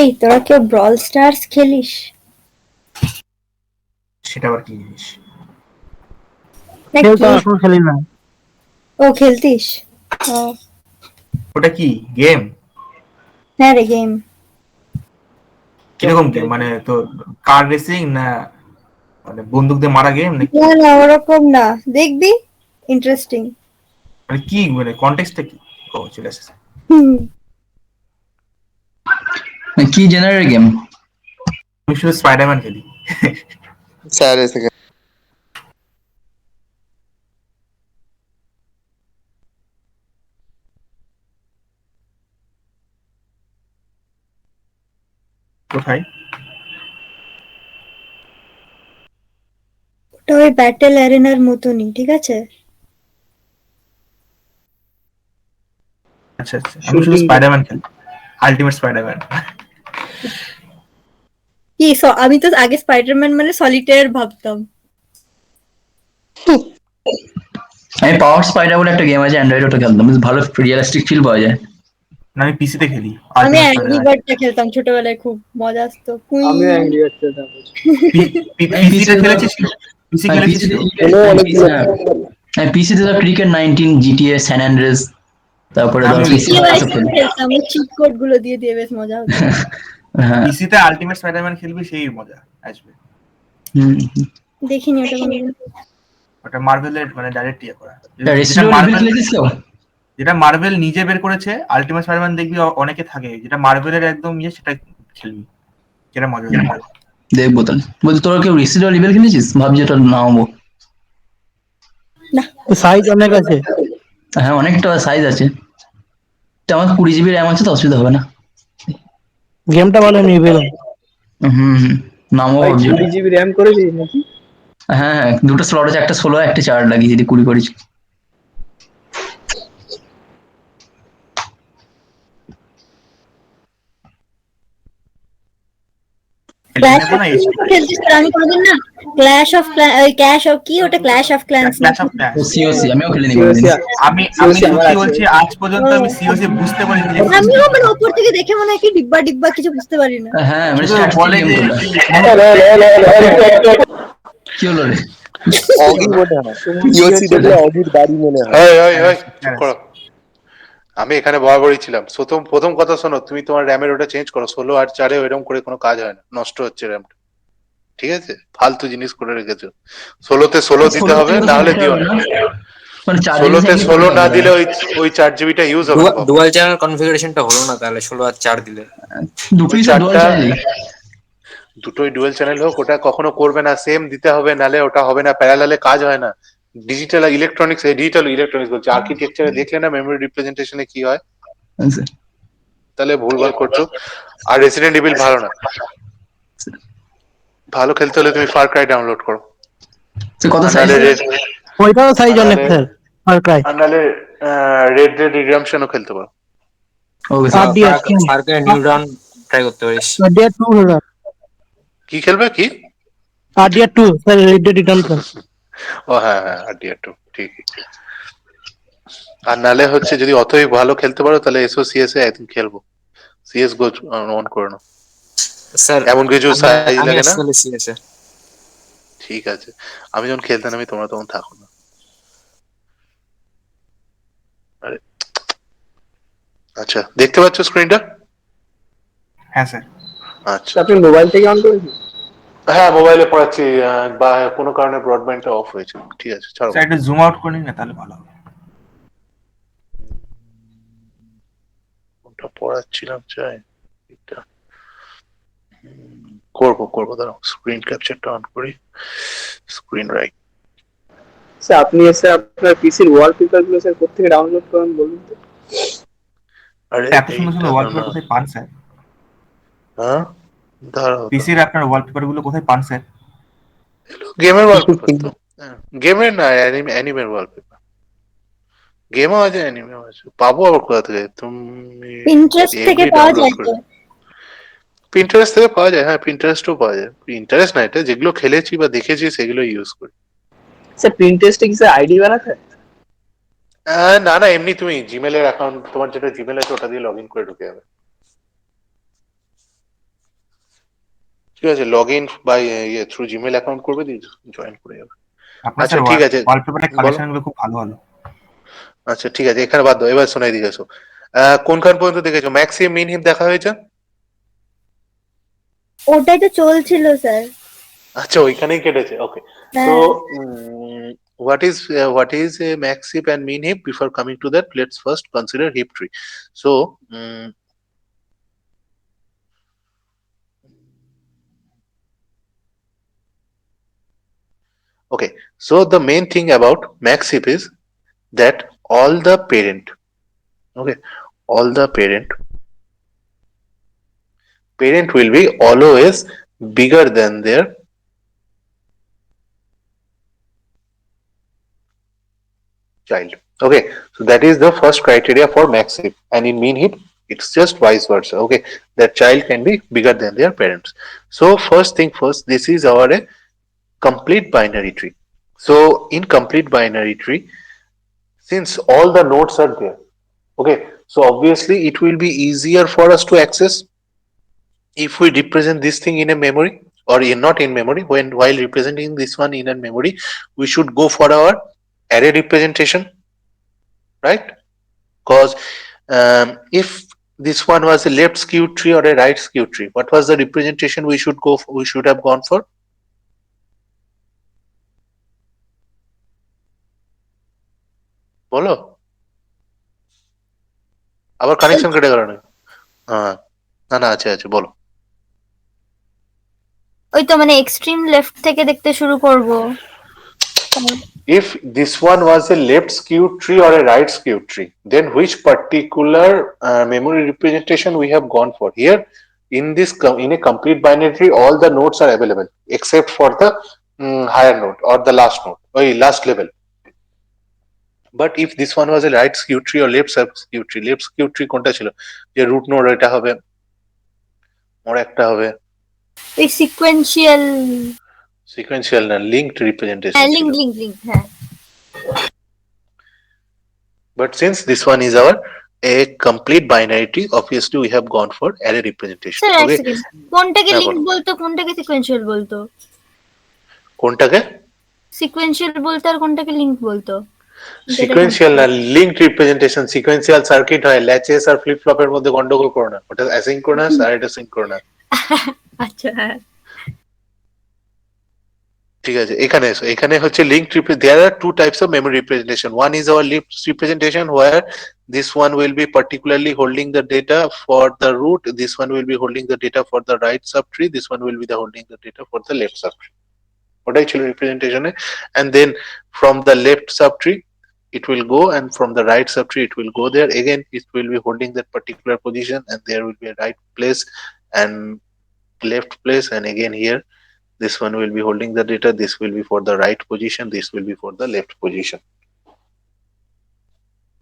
এই তোরা কেউ ব্রল স্টার্স খেলিস? সেটা আবার কি জিনিস? নাকি? এখন খেলি না। ও খেলতিস? ও, ওটা কি গেম? হ্যাঁ রে গেম। কিরকম গেম, মানে তো কার রেসিং না মানে বন্দুক দিয়ে মারা গেম নাকি? না না ওরকম না, দেখবি ইন্টারেস্টিং। মানে কি, মানে কনটেক্সটটা কি? ও চলে আসছে। কি জেনারেল গেম? আমি শুধু স্পাইডারম্যান খেলি। স্যার এসে গেছে। কোথায়? ওটা ওই ব্যাটেল অ্যারেনার মতনই, ঠিক আছে? আচ্ছা আচ্ছা, আমি শুধু স্পাইডারম্যান খেলি, আলটিমেট স্পাইডারম্যান। কি আমি তো আগে স্পাইডারম্যান মানে সলিটেয়ার ভাবতাম। আমি পাওয়ার স্পাইডার বলে একটা গেম আছে অ্যান্ড্রয়েড, ওটা খেলতাম, বেশ ভালো রিয়েলিস্টিক ফিল পাওয়া যায়। না, আমি পিসিতে খেলি আমি আলটিমেট অ্যাংরি স্পাইডারম্যান। বার্ডটা খেলতাম ছোটবেলায়, খুব মজা আসতো। আমিও অ্যাংরি বার্ড খেলতাম। পিসিতে খেলেছিস? পিসি খেলেছিস তো? হ্যাঁ, পিসিতে তো ক্রিকেট 19, জিটিএ, স্যান অ্যান্ড্রেস, তারপরে ধর আমি পিসি খেলতাম, ওই চিট কোড গুলো দিয়ে দিয়ে বেশ মজা হতো। হ্যাঁ। পিসিতে আলটিমেট স্পাইডারম্যান খেলবি, সেই মজা আসবে। দেখিনি ওটা কোনোদিন। ওটা মার্ভেলের মানে ডাইরেক্ট ইয়ে করা, রেসিডেন্ট ইভিল খেলেছিস তো? যেটা মার্ভেল নিজে বের করেছে। আলটিমেট স্পাইডারম্যান দেখবি অনেকে থাকে, যেটা মার্ভেলের একদম সেটা খেলবি, যেটা মজা হবে। দেখবো তাহলে। বলছি তোরা কেউ রেসিডেন্ট ইভিল খেলেছিস? ভাবছি ওটা নামাবো। না সাইজ অনেক আছে। হ্যাঁ, অনেকটা সাইজ আছে। আমার 20 জিবি র্যাম আছে, তো অসুবিধা হবে না। গেমটা ভালো নিবে। নামও ভাই ভাবছি। 20 জিবি র্যাম করেছিস নাকি? হ্যাঁ হ্যাঁ, দুটো স্লট আছে, একটা 16 একটা 4 লাগিয়ে যদি 20 করিস। খেলছিস তোরা? আমি কোনোদিন না ক্ল্যাশ অফ কি ওটা, ক্ল্যাশ অফ ক্ল্যান্স না? Clash of clans. ও সিওসি আমিও খেলিনি COC কোনোদিন। আমি COC আমার সত্যি আছে। বলছি, আজ পর্যন্ত আমি সিওসি বুঝতে পারিনি যে আমিও মানে ওপর থেকে দেখে মনে হয় কি ডিব্বা ডিব্বা কিছু বুঝতে পারি না। হ্যাঁ, মানে শুধু স্ট্যাটিক বলে গেম যে তোটা। কি হলো রে? অগি মনে হয়, ইওসি দেখলে অগির বাড়ি মনে হয়। চুপ করো। আমি এখানে বরাবরই ছিলাম। প্রথম কথা শোনো, তুমি তোমার র্যামের ওটা চেঞ্জ করো। 16 আর 4-এ এরকম করে কোনো কাজ হয় না, নষ্ট হচ্ছে র্যামটা। ঠিক আছে, ফালতু জিনিস করে রেখেছো। 16-তে 16 দিতে হবে, না হলে দিও না। মানে 4 জিবি 16-তে 16 না দিলে ওই 4 জিবিটা ইউজ হবে না। ডুয়াল চ্যানেল কনফিগারেশনটা হলো না তাহলে 16 আর 4 দিলে। দুটোই তো দুয়াল চাইলে। দুটোই ডুয়েল চ্যানেল হোক, ওটা কখনো করবে না, সেম দিতে হবে, নালে ওটা হবে না, প্যারালালে কাজ হয় না। ডিজিটাল ইলেকট্রনিক্স বলছে, আর্কিটেকচারে দেখলে না মেমোরি রিপ্রেজেন্টেশনে কি হয়, তাহলে ভুলভাল করছো। আর রেসিডেন্ট ইভিল ভালো না। ভালো খেলতে হলে তুমি ফার ক্রাই ডাউনলোড করো। কত সাইজ? ওইটাও সাইজ অনেক স্যার। Far Cry. আর নালে রেড ডেড রিডেম্পশনও খেলতে পারো। Okay Far Cry New Dawn try করতে পারিস। আরডিআর 2 হলো। কি খেলবে কি? RDR 2 sir, Red Dead Redemption. ও হ্যাঁ হ্যাঁ, আরডিআর 2 ঠিকই। আর নালে হচ্ছে যদি অতই ভালো খেলতে পারো তাহলে এসওসিএস এ একদিন খেলবো। সিএস গো অন করে নাও। স্যার এমন কিছু সাইজ লাগে না। আমি সিএস এ। ঠিক আছে, আমি যখন খেলতে নামি তোমরা তখন থাকো না। আরে আচ্ছা, দেখতে পাচ্ছ স্ক্রিনটা? হ্যাঁ স্যার। আচ্ছা, আপনি মোবাইল থেকে অন করেছেন? হ্যাঁ মোবাইলে পড়াচ্ছি বা কোনো কারণে ব্রডব্যান্ডটা অফ হয়েছে, ঠিক আছে ছাড়ো। স্যার একটু জুম আউট করে নিন না তাহলে ভালো হবে। কোনটা পড়াচ্ছিলাম চাই এটা করবো করবো, দাঁড়াও স্ক্রিন ক্যাপচারটা অন করি, স্ক্রিন রাইট। স্যার আপনি স্যার আপনার পিসির ওয়ালপেপার গুলো স্যার কোথেকে ডাউনলোড করেন বলুন তো? আরে এত সুন্দর এইটা সুন্দর না ওয়ালপেপার না, কোথায় পান স্যার? হ্যাঁ দাঁড়াও পিসির আপনার ওয়ালপেপার গুলো কোথায় পান স্যার? গেমের ওয়ালপেপার তো, গেমের না অ্যানিমের ওয়ালপেপার, গেমও আছে অ্যানিমেও আছে, পাবো আবার কোথা থেকে তুমি? ইন্টারেস্ট থেকে এমনি পাওয়া ডাউনলোড যায় করে তো। প্রিন্টারেস্ট থেকে পাওয়া যায়, হ্যাঁ প্রিন্টারেস্টও পাওয়া যায়, প্রিন্টারেস্ট না এটা যেগুলো খেলেছি বা দেখেছি সেগুলো ইউজ করি। স্যার প্রিন্টেস্টে কি স্যার আইডি বানাতে হয়? না না এমনি তুমি জিমেলের অ্যাকাউন্ট, তোমার যেটা জিমেল আছে ওটা দিয়ে লগ ইন করে ঢুকে যাবে, ঠিক আছে লগ ইন বাই ইয়ে থ্রু জিমেল অ্যাকাউন্ট করবে দিয়ে জয়েন করে যাবে। আপনার আচ্ছা স্যার ঠিক আছে, ওয়ালপেপারের বলো। কালেকশন গুলো খুব ভালো ভালো। আচ্ছা ঠিক আছে এখানে বাদ দাও, এবার শোনাই দিয়ে গেছো কোনখান পর্যন্ত দেখেছো? ম্যাক্সিম মিন হিপ দেখা হয়েছে? ওটাই তো চলছিল স্যার। আচ্ছা ওইখানেই কেটেছে, ওকে। সো হ্যাঁ, what is a max heap and mean heap? Before coming to that, let's first consider heap tree. So okay, so the main thing about max heap is that all the parent, okay, all the parent will be always bigger than their child. Okay, so that is the first criteria for max heap, and in mean heap it's just vice versa. Okay, that child can be bigger than their parents. So first thing first, this is our complete binary tree. So in complete binary tree, since all the nodes are there, okay, so obviously it will be easier for us to access if we represent this thing in a memory, or in not in memory. When while representing this one in a memory, we should go for our array representation, right? Because if this one was a left skewed tree or a right skewed tree, what was the representation we should go for, we should have gone for? বলো, আবার connection কেটে গেল না? হ্যাঁ না না আছে আছে বলো। ওই তো মানে এক্সট্রিম লেফট থেকে দেখতে শুরু করব। If this one was a left skewed tree or a right skewed tree, then which particular memory representation we have gone for? Here in this in a complete binary tree, all the nodes are available except for the higher node or the last node or last level. But if this one was a right skewed tree or left skewed tree, left skewed tree কোনটা ছিল? যে root node এটা হবে, ওর একটা হবে ওই sequential. sequential না linked representation হ্যাঁ, ছিল। লিঙ্ক হ্যাঁ। But since this one is our a complete binary tree, obviously we have gone for array representation. Sir এক Okay, সেকেন্ড, কোনটাকে হ্যাঁ লিঙ্ক বলো বলতো কোনটাকে সিকোয়েন্সিয়াল বলতো? কোনটাকে সিকোয়েন্সিয়াল বলতো আর কোনটাকে লিঙ্ক বলতো? যেটা সিকোয়েন্সিয়াল না লিঙ্কড রিপ্রেজেন্টেশন। সিকোয়েন্সিয়াল সার্কিট হয় ল্যাচেস আর ফ্লিপ ফ্লপের মধ্যে, গন্ডগোল করো না, ওটা অ্যাসিঙ্ক্রোনাস আর এটা সিঙ্ক্রোনাস। আচ্ছা হ্যাঁ। ঠিক আছে এখানে এসো, এখানে হচ্ছে linked there are two types of memory representation. One is our linked representation where this one will be particularly holding the data for the root, this one will be holding the data for the right subtree, this one will be the holding the data for the left subtree. ওটাই ছিল রিপ্রেজেন্টেশনে। and then from the left subtree it will go, and from the right subtree it will go there again, it will be holding that particular position, and there will be a right place and left place, and again here this one will be holding the data, this will be for the right position, this will be for the left position.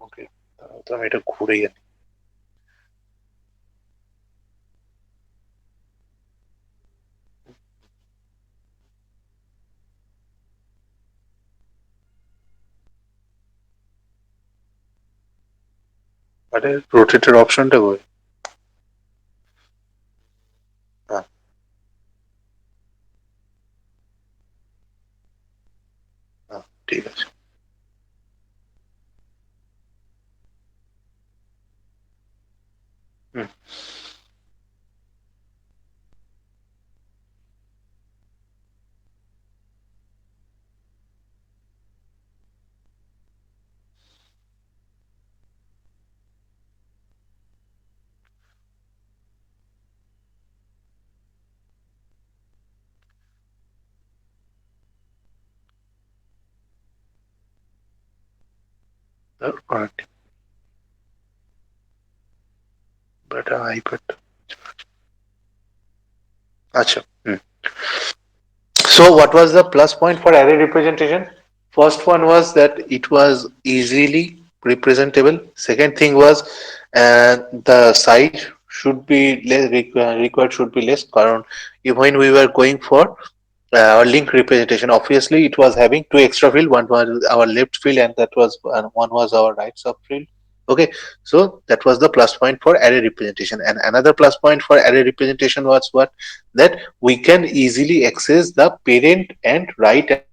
Okay, তো আমি এটা ঘুরে যাই। আরে রোটেটের অপশনটা কই? হ্যাঁ হ্যাঁ ঠিক আছে। হুম Correct. But I put. Acha. So what was the plus point for array representation? First one was that it was easily representable. Second thing was the size should be less required should be less. Karon when we were going for our link representation, obviously it was having two extra field. One was our left field, and that was one was our right subfield. Okay, so that was the plus point for array representation. And another plus point for array representation was what? That we can easily access the parent and right.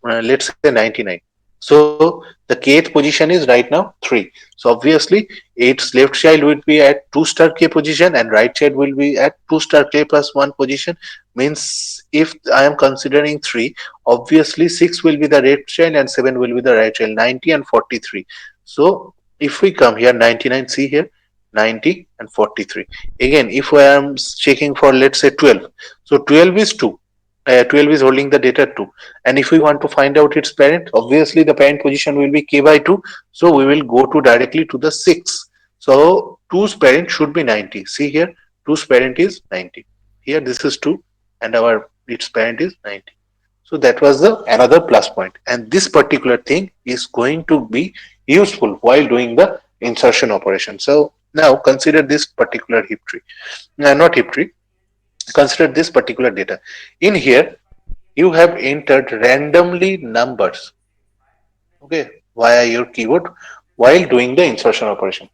Let's say 99. So the kth position is right now 3. So obviously its left child will be at 2 star k position and right child will be at 2 star k plus 1 position. Means if I am considering 3, obviously 6 will be the left child and 7 will be the right child, 90 and 43. So if we come here 99, see here 90 and 43. Again, if I am checking for let's say 12, so 12 is 2. 12 is holding the data 2, and if we want to find out its parent, obviously the parent position will be k by 2, so we will go to directly to the 6. So 2's parent should be 90. See here 2's parent is 90. Here this is 2 and our its parent is 90. So that was the another plus point, and this particular thing is going to be useful while doing the insertion operation. So now consider this particular heap tree, not heap tree, consider this particular data. In here you have entered randomly numbers, okay, via your keyboard while doing the insertion operation.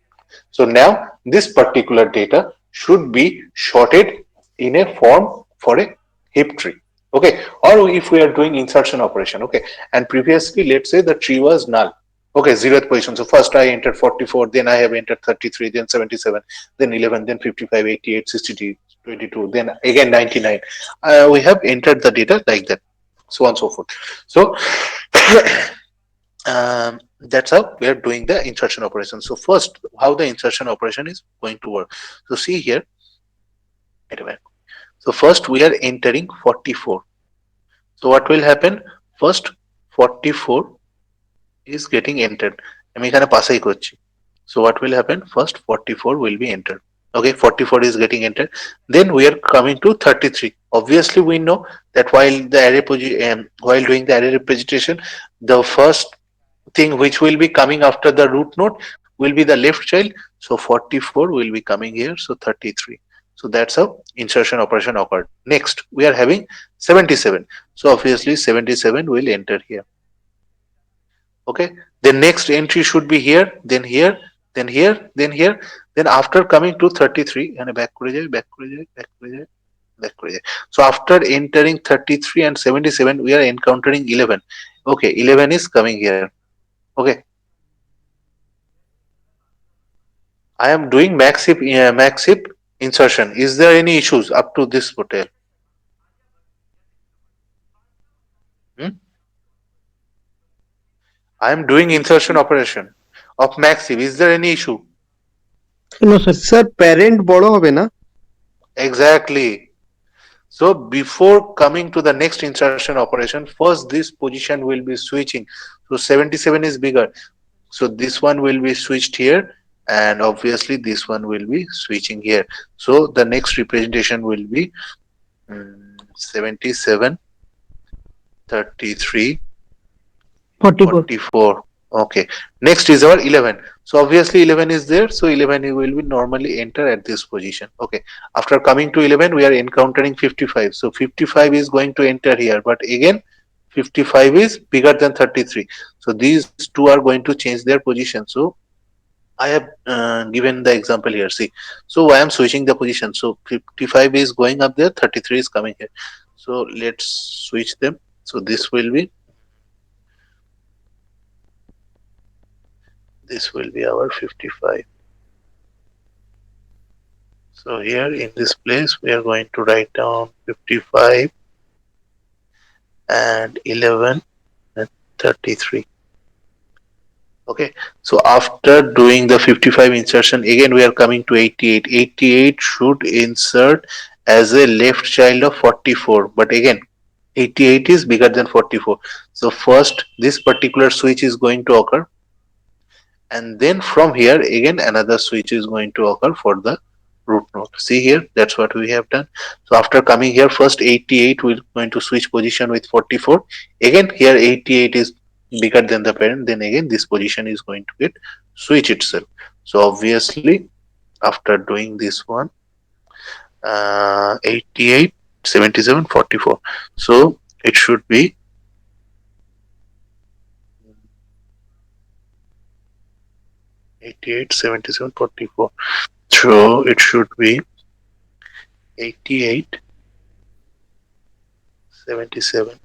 So now this particular data should be sorted in a form for a heap tree, okay, or if we are doing insertion operation, okay, and previously let's say the tree was null, okay, 0th position. So first I entered 44, then I have entered 33, then 77, then 11, then 55, 88, 62, 22, then again 99. We have entered the data like that, so on and so forth. So that's how we are doing the insertion operation. So first, how the insertion operation is going to work. So see here. So first we are entering 44. So what will happen? First 44 is getting entered. So what will happen? First 44 will be entered. Okay, 44 is getting entered. Then we are coming to 33. Obviously, we know that while the array while doing the array representation, the first thing which will be coming after the root node will be the left child. So 44 will be coming here. So 33. So that's how insertion operation occurred. Next, we are having 77. So obviously 77 will enter here. Okay, the next entry should be here, then here, then here, then here. Then after coming to 33, and back. So after entering 33 and 77, we are encountering 11. Okay, 11 is coming here. Okay, I am doing max heap insertion. Is there any issues up to this hotel? I am doing insertion operation of max heap. Is there any issue? No, sir. Sir, parent বড় হবে না? Exactly. So before coming to the next insertion operation, first this position will be switching. So 77 is bigger. So this one will be switched here, and obviously this one will be switching here. So the next representation will be 77, 33, 44. Okay, next is our 11. So obviously 11 is there, so 11 will be normally enter at this position. Okay, after coming to 11 we are encountering 55. So 55 is going to enter here, but again 55 is bigger than 33. So these two are going to change their position. So I have given the example here. See, so I am switching the position. So 55 is going up there, 33 is coming here. So let's switch them. So this will be our 55. So here in this place we are going to write down 55 and 11 and 33. Okay, so after doing the 55 insertion, again we are coming to 88. 88 should insert as a left child of 44, but again 88 is bigger than 44. So first this particular switch is going to occur, and then from here again another switch is going to occur for the root node. See here, that's what we have done. So after coming here, first 88 will going to switch position with 44. Again here 88 is bigger than the parent, then again this position is going to get switch itself. So obviously after doing this one, 88, 77, 44. So it should be 88, 77, 44. So it should be 88, 77,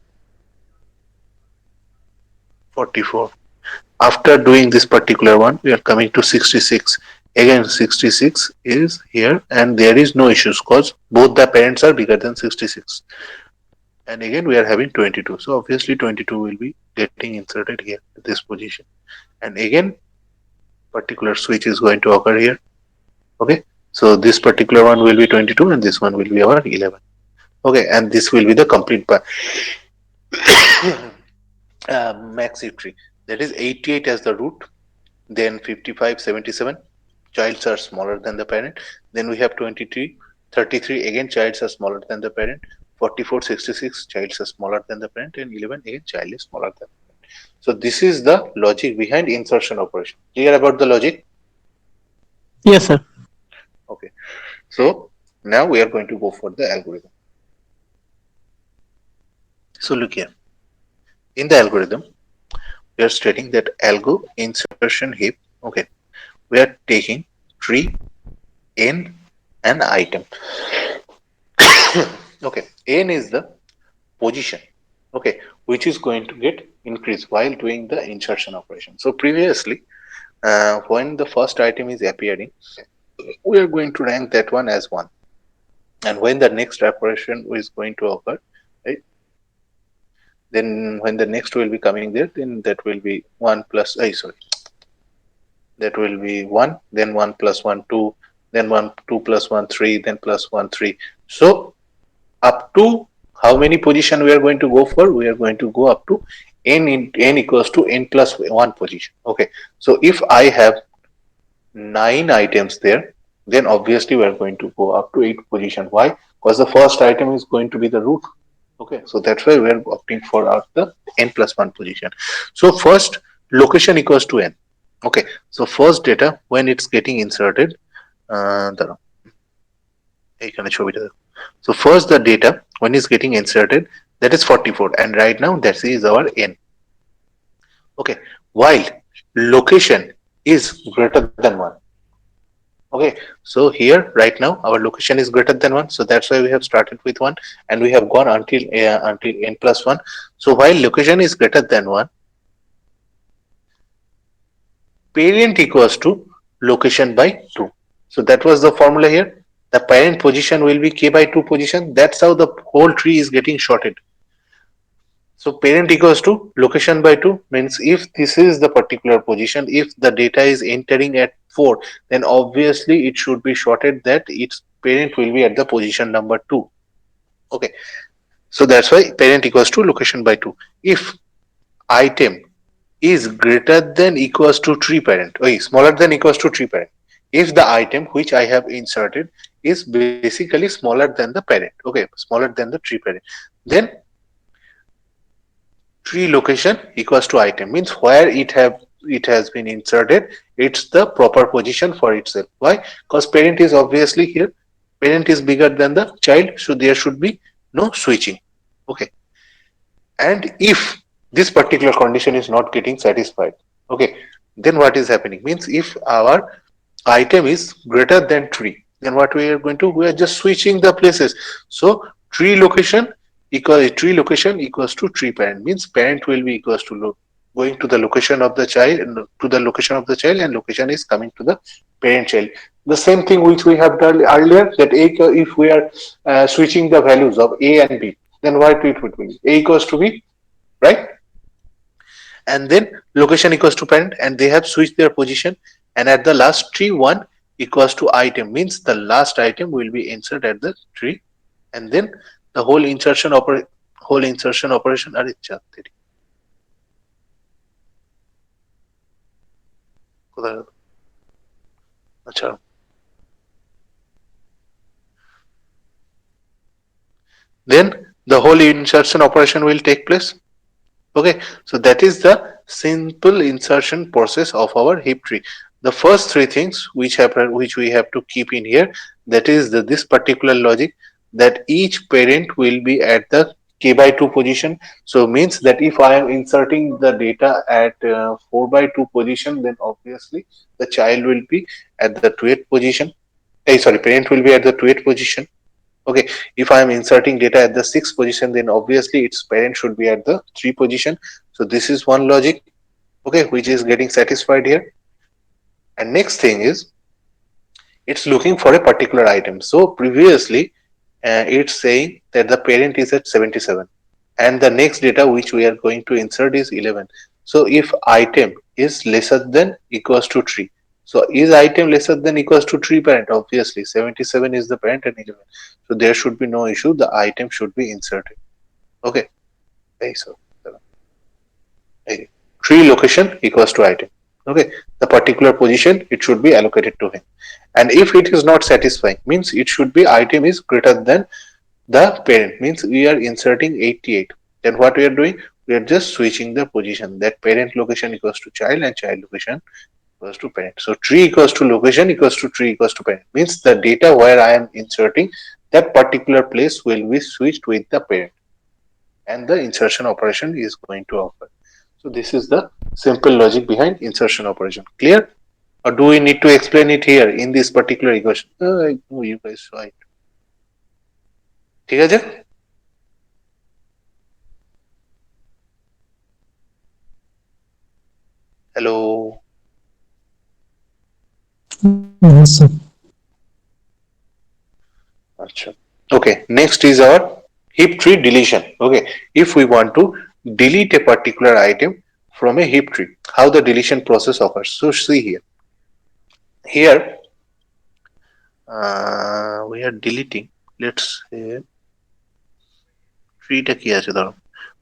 44. After doing this particular one, we are coming to 66. Again, 66 is here, and there is no issues because both the parents are bigger than 66. And again, we are having 22. So obviously 22 will be getting inserted here at this position. And again, particular switch is going to occur here. Okay. So this particular one will be 22 and this one will be our 11. Okay. And this will be the complete maxi tree. That is 88 as the root. Then 55, 77. Childs are smaller than the parent. Then we have 23, 33. Again, childs are smaller than the parent. 44, 66. Childs are smaller than the parent. And 11. Again, child is smaller than the parent. So this is the logic behind insertion operation. Clear about the logic? Yes, sir. Okay. So now we are going to go for the algorithm. So look here. In the algorithm, we are stating that algo insertion heap. Okay. We are taking tree, n, and item. Okay. N is the position. Okay. Which is going to get increased while doing the insertion operation. So previously, when the first item is appearing, we are going to rank that one as 1. And when the next operation is going to occur, right? Then when the next will be coming there, then that will be 1 plus, that will be 1, then 1 plus 1, 2, then 1, 2 plus 1, 3, then plus 1, 3. So up to how many position we are going to go for? We are going to go up to n equals to n plus 1 position. Okay. So if I have 9 items there, then obviously we are going to go up to 8 position. Why? Because the first item is going to be the root. Okay, so that's why we are opting for the n plus 1 position. So first location equals to n. Okay, so first data when it's getting inserted, so first the data when it's getting inserted, that is 44, and right now that is our n. Okay, while location is greater than 1. Okay, so here right now our location is greater than 1, so that's why we have started with 1 and we have gone until n plus 1. So while location is greater than 1, parent equals to location by 2. So that was the formula here. The parent position will be k by 2 position. That's how the whole tree is getting shorted. So parent equals to location by 2 means if this is the particular position, if the data is entering at 4, then obviously it should be shorted that its parent will be at the position number 2. Okay. So that's why parent equals to location by 2. If item is greater than equals to tree parent, smaller than equals to tree parent, if the item which I have inserted is basically smaller than the parent, okay, smaller than the tree parent, then tree location equals to item means where it has been inserted, it's the proper position for itself. Why? Because parent is obviously here, parent is bigger than the child, so there should be no switching. Okay, and if this particular condition is not getting satisfied, okay, then what is happening means if our item is greater than tree, then what we are going to, we are just switching the places. So tree location equals to tree parent means parent will be equals to going to the location of the child, and location is coming to the parent child. The same thing which we have done earlier, that if we are switching the values of a and b, then what it would be a equals to b, right? And then location equals to parent, and they have switched their position, and at the last tree 1 equals to item means the last item will be inserted at the tree, and then the whole insertion whole insertion operation are চার কোথায় গেল? আচ্ছা, then the whole insertion operation will take place. Okay, so that is the simple insertion process of our heap tree. The first three things which we have to keep in here, that is this particular logic, that each parent will be at the k by 2 position. So means that if I am inserting the data at 4 by 2 position, then obviously the child will be at the 2th position. Parent will be at the 2th position. Okay, if I am inserting data at the 6th position, then obviously its parent should be at the 3 position. So this is one logic, okay, which is getting satisfied here. And next thing is, it's looking for a particular item. So previously it's saying that the parent is at 77 and the next data which we are going to insert is 11. So if item is lesser than equals to 3, so is item lesser than equals to 3 parent? Obviously 77 is the parent and 11. So there should be no issue. The item should be inserted. Okay. So 3 location equals to item. Okay. The particular position, it should be allocated to him. And if it is not satisfying, means it should be item is greater than the parent, means we are inserting 88. Then what we are doing? We are just switching the position, that parent location equals to child and child location equals to parent. So tree equals to location equals to tree equals to parent, means the data where I am inserting, that particular place will be switched with the parent and the insertion operation is going to occur. So this is the simple logic behind insertion operation. Clear? Or do we need to explain it here in this particular equation? Oh, you guys saw it. ঠিক আছে? Hello. Yes, sir. Achha. Okay, next is our heap tree deletion. Okay, if we want to delete a particular item from a heap tree, how the deletion process occurs. So see here. Here we are deleting, let's say, tree টা কি আছে ধরো,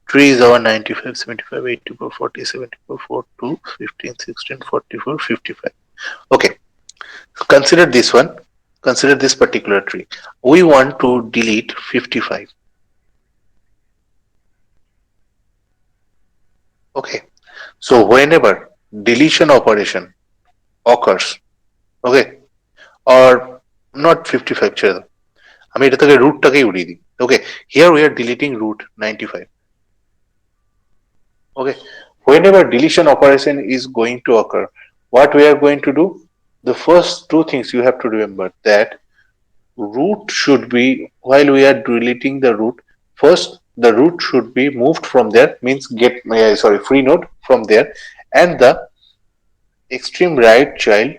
tree is our 95, 75, 84, 40, 74, 42, 15, 16, 44, 55. Okay, consider this one, consider this particular tree. We want to delete 55. Okay, so whenever deletion operation occurs, okay, or not 55 ছেড়ে দাও, আমি এটা থেকে রুটটাকেই উড়িয়ে দিই। Okay, here we are deleting root 95. Okay, whenever deletion operation is going to occur, what we are going to do? The first two things you have to remember, that root should be, while we are deleting the root, first the root should be moved from there, means get free node from there, and the extreme right child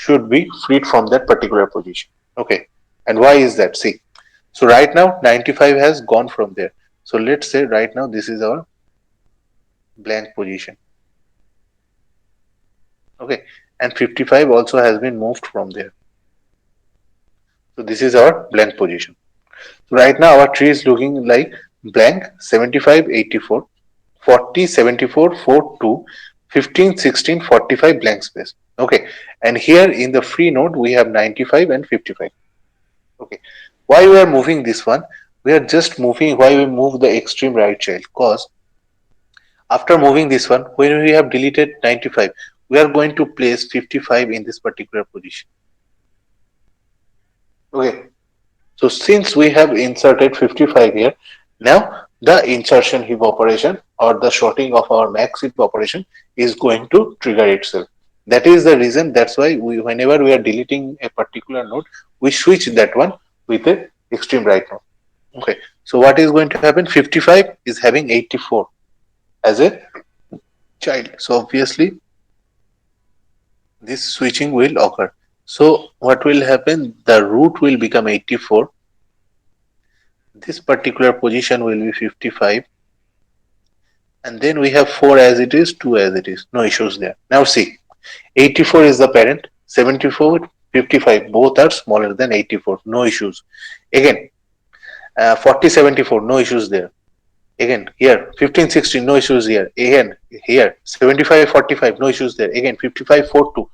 should be freed from that particular position. Okay, and why is that? See, so right now 95 has gone from there. So let's say right now this is our blank position. Okay, and 55 also has been moved from there. So this is our blank position. So right now our tree is looking like blank 75, 84, 40, 74, 42, 15, 16, 45 blank space. Okay, and here in the free node we have 95 and 55. Okay, why we are moving this one? We are just moving, why we move the extreme right child? Because after moving this one, when we have deleted 95, we are going to place 55 in this particular position. Okay, so since we have inserted 55 here, now the insertion heap operation or the sorting of our max heap operation is going to trigger itself. That is the reason, that's why whenever we are deleting a particular node, we switch that one with a extreme right node. Okay, so what is going to happen? 55 is having 84 as a child, so obviously this switching will occur. So what will happen? The root will become 84, this particular position will be 55, and then we have 4 as it is, 2 as it is, no issues there. Now see, 84 is the parent, 74, 55 both are smaller than 84, no issues. Again 40, 74, no issues there. Again here 15 16, no issues here. Again here 75 45, no issues there. Again 55 42,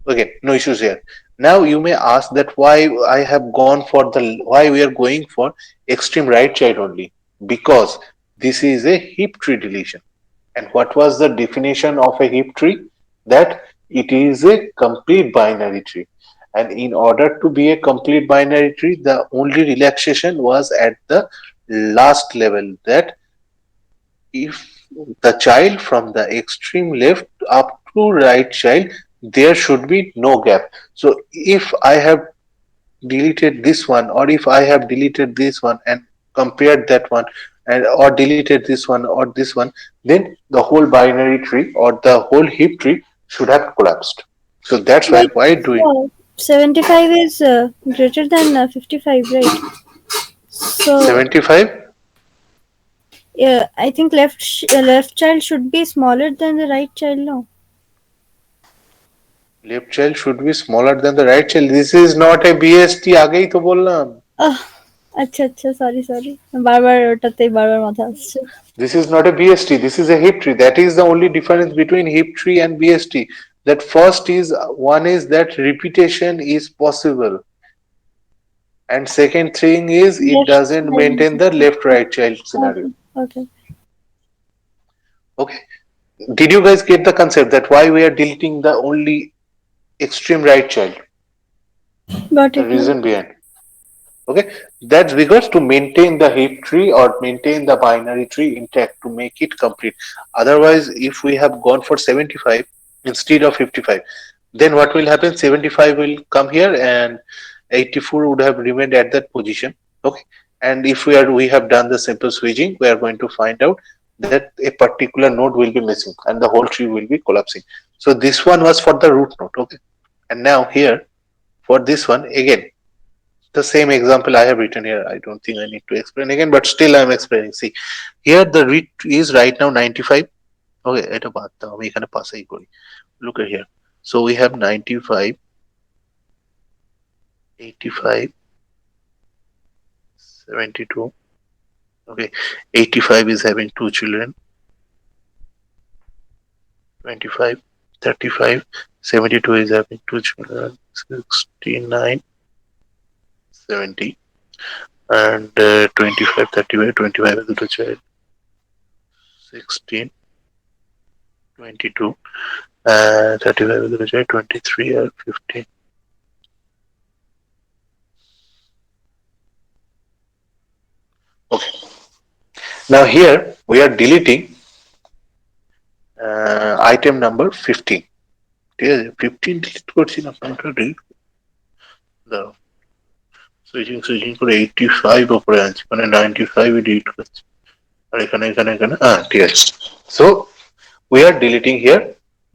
again no issues here. Now you may ask that why I have gone for the, why we are going for extreme right child only, because this is a heap tree deletion. And what was the definition of a heap tree? That it is a complete binary tree. And in order to be a complete binary tree, the only relaxation was at the last level, that if the child from the extreme left up to right child, there should be no gap. So if I have deleted this one, or if I have deleted this one and compared that one, and or deleted this one or this one, then the whole binary tree or the whole heap tree should have collapsed. So that's why do it? 75 is greater than 55, right? So 75? yeah, I think left child should be smaller than the right child, no? Left child should be smaller than the right child. This is not a BST, আগেই তো বললাম। আচ্ছা আচ্ছা, sorry বারবার ওটাতেই বারবার মাথা আসছে। This is not a BST, this is a heap tree. That is the only difference between heap tree and BST. That first is, one is that repetition is possible, and second thing is it doesn't maintain the left right child scenario. Okay. Okay, did you guys get the concept that why we are deleting the only extreme right child? Got The it. reason behind. Okay, that's because to maintain the heap tree or maintain the binary tree intact, to make it complete. Otherwise, if we have gone for 75 instead of 55, then what will happen? 75 will come here and 84 would have remained at that position. Okay, and if we have done the simple switching, we are going to find out that a particular node will be missing and the whole tree will be collapsing. So this one was for the root node. Okay, and now here for this one, again the same example I have written here. I don't think I need to explain again, but still I'm explaining. See, here the read is right now 95. Okay, এটা বাদ দাও, আমি এখানে পাশেই করি। Look at here. So we have 95, 85, 72. Okay, 85 is having 2 children. 25, 35, 72 is having 2 children. 69, 70, and 25, 35, 25 is the child. 16, 22, 35 is the child. 23 or 15. Okay. Now here we are deleting item number 15. 15 delete করছি না, কোনটা delete দাও। Switching করে 85 উপরে আছে, মানে 95 এ delete করছে, আর এখানে ঠিক আছে। So we are deleting here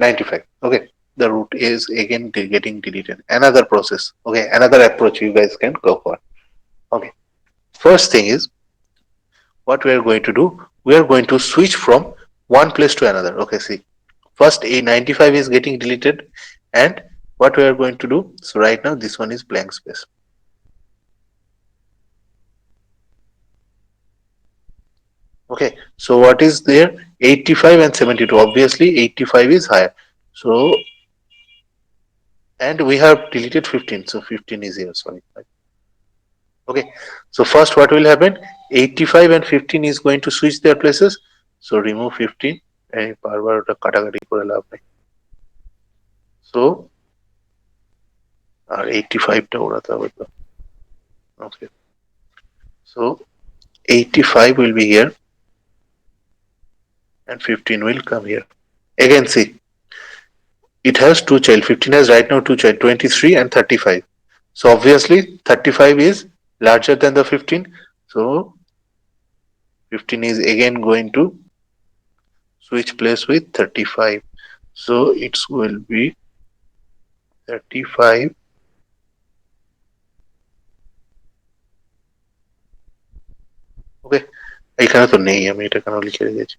95. Okay, the root is again getting deleted. Another process. Okay, another approach you guys can go for. Okay, first thing is what we are going to do. We are going to switch from one place to another. Okay, see, first a 95 is getting deleted, and what we are going to do. So right now this one is blank space. Okay, so what is there? 85 and 72. Obviously 85 is higher. So, and we have deleted 15. So 15 is here, sorry. Okay, so first what will happen? 85 and 15 is going to switch their places. So remove 15 and বারবার ওটা কাটাকাটি করে লাভ নেই। So আর 85 টা ওড়াতে হবে তো। Okay, so 85 will be here and 15 will come here. Again, see, it has 2 child. 15 has right now 2 child, 23 and 35. So obviously 35 is larger than the 15. So 15 is again going to switch place with 35. So it will be 35. Okay, এখানে তো নেই, আমি এটা কেন লিখে রেখেছি।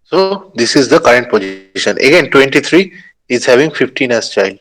So this is the current position. Again, 23 is having 15 as child.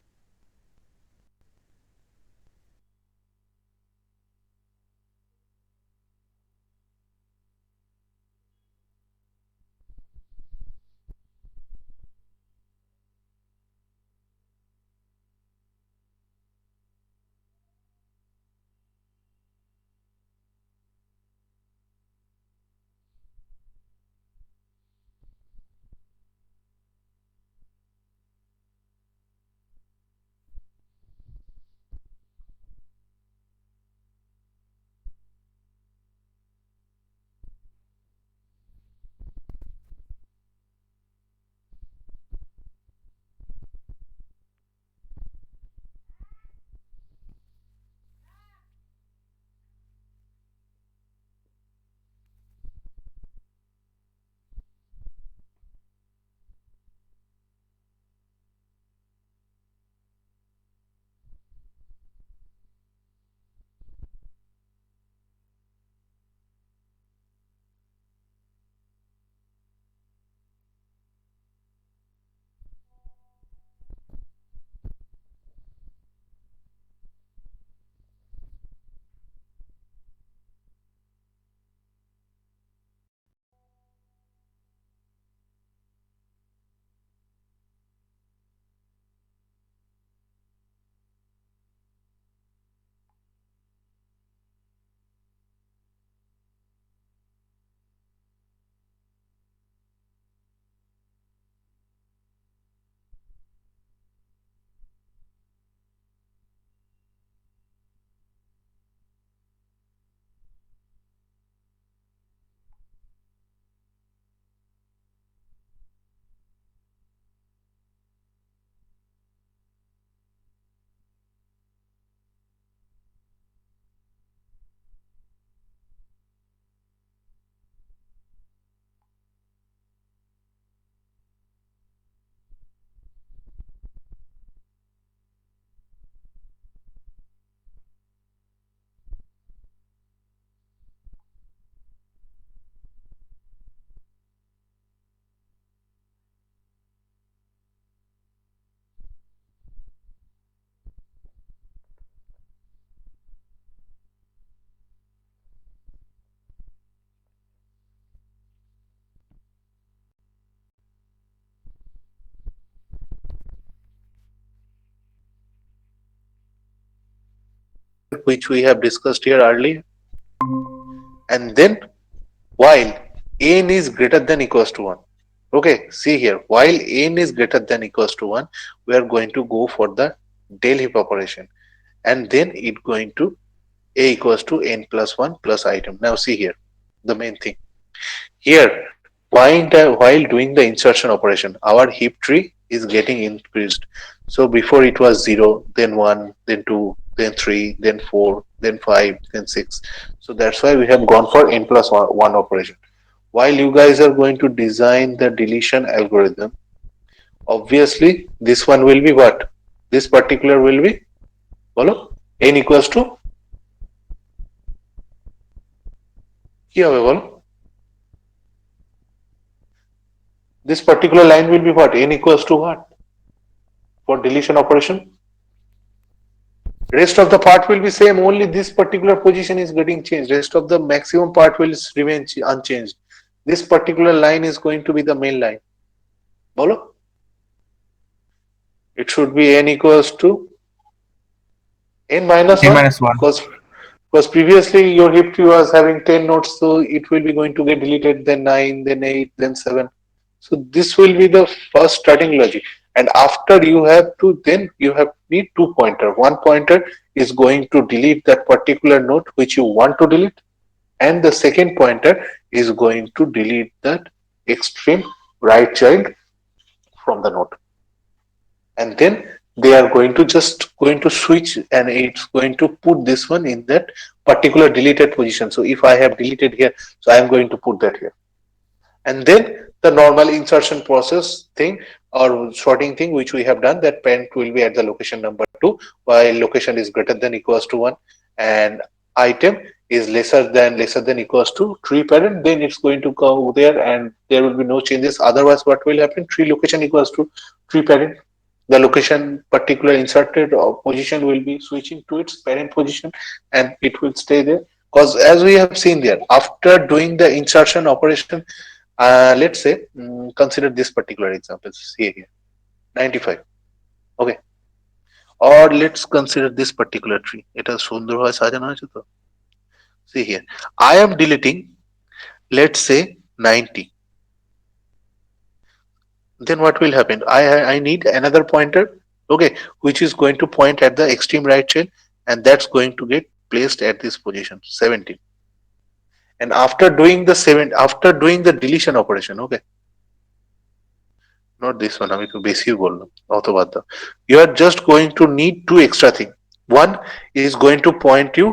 which we have discussed here earlier. And then while n is greater than equals to 1. Okay, see here, while n is greater than equals to 1, we are going to go for the del heap operation. And then it going to a equals to n plus 1 plus item. Now see here, the main thing. Here, while doing the insertion operation, our heap tree is getting increased. So before it was 0, then 1, then 2, then 3, then 4, then 5, then 6. So that's why we have gone for n plus 1 operation. While you guys are going to design the deletion algorithm, obviously this one will be what? This particular will be, bolo, n equals to, কি হবে বলো? This particular line will be what? N equals to what? For deletion operation? Rest of the part will be same, only this particular position is getting changed. Rest of the maximum part will remain unchanged. This particular line is going to be the main line. Bolo? It should be n equals to n minus n 1. minus 1. Because previously your heap tree was having 10 nodes, so it will be going to get deleted, then 9, then 8, then 7. So this will be the first starting logic. And after you have to, then you have need 2 pointer. One pointer is going to delete that particular node which you want to delete, and the second pointer is going to delete that extreme right child from the node. And then they are going to switch, and it's going to put this one in that particular deleted position. So if I have deleted here, so I am going to put that here. And then the normal insertion process thing or sorting thing which we have done, that parent will be at the location number 2, while location is greater than equals to 1 and item is lesser than equals to tree parent, then it's going to go there and there will be no changes. Otherwise what will happen? Tree location equals to tree parent. The location particular inserted position will be switching to its parent position and it will stay there. Because as we have seen there, after doing the insertion operation, let's say consider this particular example. See here, 95. Okay, or let's consider this particular tree. Eta sundor hoy sajano hoyeche to. See here, I am deleting, let's say 90. Then what will happen? I need another pointer, okay, which is going to point at the extreme right child, and that's going to get placed at this position 17. And after doing the deletion operation, okay, not this one, আমি একটু বেশি বললাম, অত বাদ দাও. You are just going to need 2 extra thing. One is going to point you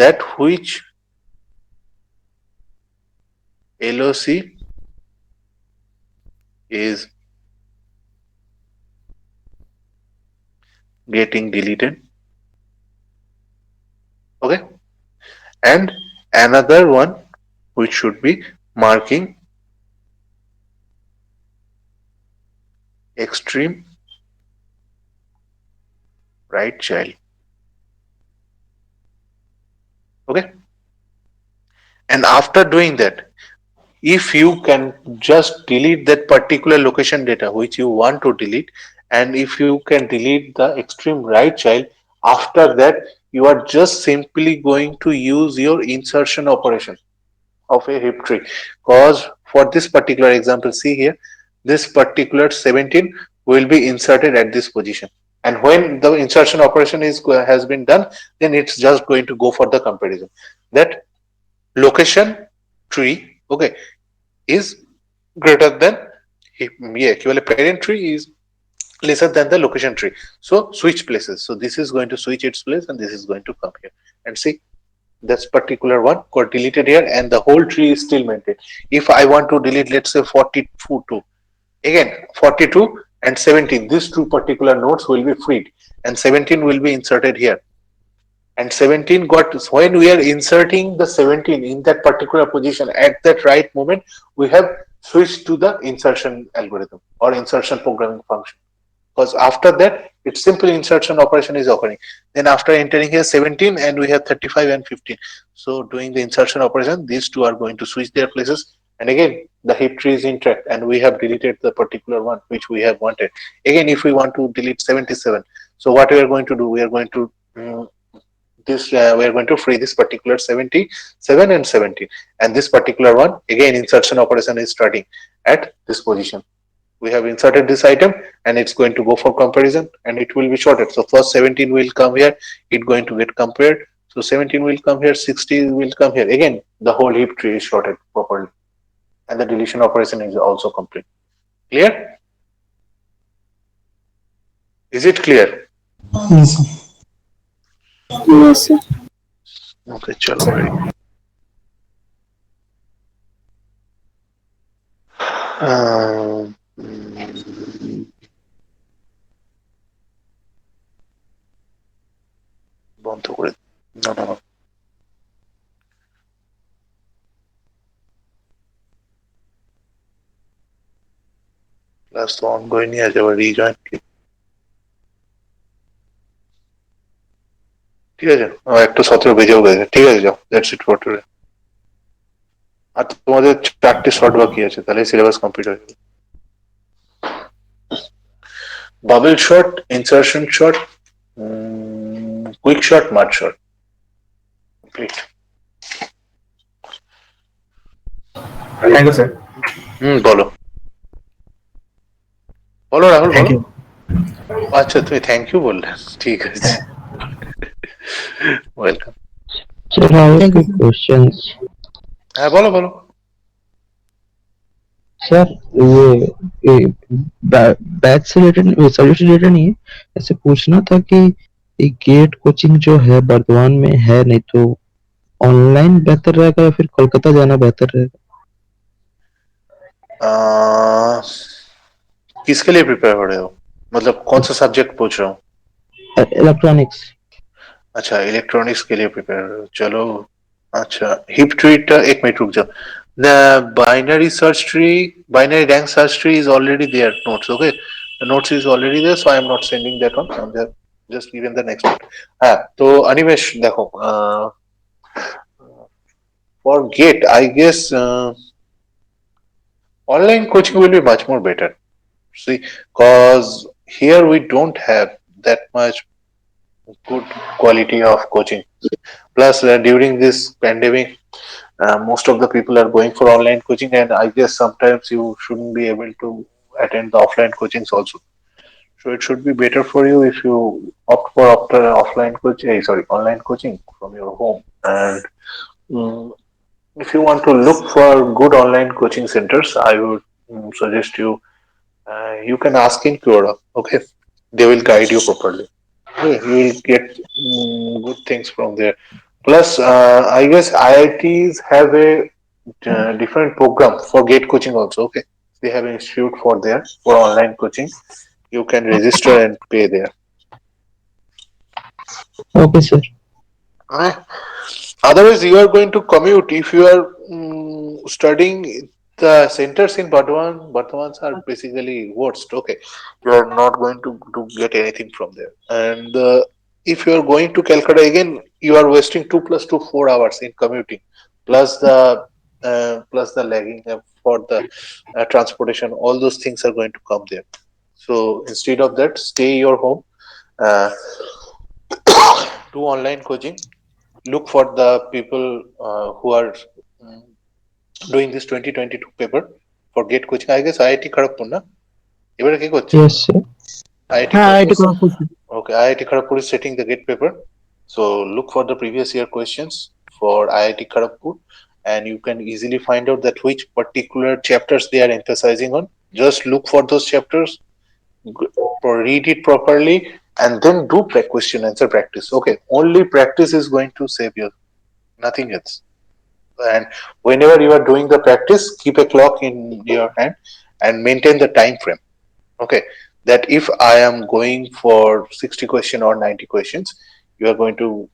that which LOC is getting deleted, okay, and another one which should be marking extreme right child, okay. And after doing that, if you can just delete that particular location data which you want to delete, and if you can delete the extreme right child, after that you are just simply going to use your insertion operation of a heap tree. Because for this particular example, see here, this particular 17 will be inserted at this position, and when the insertion operation has been done, then it's just going to go for the comparison that location tree, okay, is greater than, parent tree is lesser than the location tree, so switch places. So this is going to switch its place and this is going to come here, and see, this particular one got deleted here and the whole tree is still maintained. If I want to delete, let's say 42, again 42 and 17, these 2 particular nodes will be freed and 17 will be inserted here. And 17 got, when we are inserting the 17 in that particular position at that right moment, we have switched to the insertion algorithm or insertion programming function. Because after that, it's simple insertion operation is occurring. Then after entering here 17 and we have 35 and 15. So doing the insertion operation, these 2 are going to switch their places. And again, the heap tree is intact and we have deleted the particular one which we have wanted. Again, if we want to delete 77, so what we are going to do, we are going to this we are going to free this particular 77 and 17, and this particular one again insertion operation is starting at this position. We have inserted this item and it's going to go for comparison and it will be sorted. So first 17 will come here, it going to get compared. So 17 will come here, 60 will come here. Again, the whole heap tree is sorted properly and the deletion operation is also complete. Clear? Is it clear? Yes, sir. Yes, sir. Okay, chalo bhai. বন্ধ করে না না না class তো ongoing আছে আবার rejoin ঠিক আছে একটা 17 বেজেও গেছে ঠিক আছে যাও দ্যাটস ইট ফর টুডে আর তোমাদের 4টে শর্ট বাকি আছে তাহলে সিলেবাস কমপ্লিট হয়ে যাবে bubble sort insertion sort quick sort merge sort complete thank you sir. বলো বলো রাহুল থ্যাংক বলো ইউ। আচ্ছা তুমি থ্যাংক ইউ বললে ঠিক আছে welcome Sir, I have quick questions. হ্যাঁ বলো বলো सर ये बैच से रिलेटेड सॉल्यूशन रिलेटेड नहीं है, ऐसे पूछना था कि ये गेट कोचिंग जो है वर्धमान में है नहीं तो ऑनलाइन बेहतर रहेगा या फिर कोलकाता जाना बेहतर रहेगा? किसके लिए प्रिपेयर हो रहे हो मतलब कौन सा सब्जेक्ट पूछ रहा हूँ इलेक्ट्रॉनिक्स। अच्छा इलेक्ट्रॉनिक्स के लिए प्रिपेयर हो रहे हो चलो अच्छा हिप ट्री एक मिनट रुक जाओ the binary search tree binary rank search tree is already there notes okay the notes is already there so I am not sending that one I'm just giving the next one हाँ तो अनिमेश देखो for gate I guess online coaching will be much more better see cause here we don't have that much good quality of coaching plus during this pandemic most of the people are going for online coaching and I guess sometimes you shouldn't be able to attend the offline coachings also so it should be better for you if you opt for offline coaching online coaching from your home and if you want to look for good online coaching centers I would suggest you can ask in Quora okay they will guide you properly okay, you will get good things from there plus I guess IITs have a different program for gate coaching also okay they have an institute for there for online coaching you can register and pay there Okay, sir. otherwise you are going to commute if you are studying the centers in Bardhamans are basically worst okay you are not going to get anything from there and if you are going to Calcutta again you are wasting 2 + 2 4 hours in commuting plus the lagging for the transportation all those things are going to come there so instead of that stay your home do online coaching look for the people who are doing this 2022 paper for gate coaching I guess IIT Kharagpur na ebare ki korche Yes, sir. IIT okay IIT Kharagpur is setting the gate paper so look for the previous year questions for IIT Kharagpur and you can easily find out that which particular chapters they are emphasizing on just look for those chapters read it properly and then do question answer practice okay only practice is going to save you nothing else and whenever you are doing the practice keep a clock in your hand and maintain the time frame okay that if I am going for 60 question or 90 questions you are going to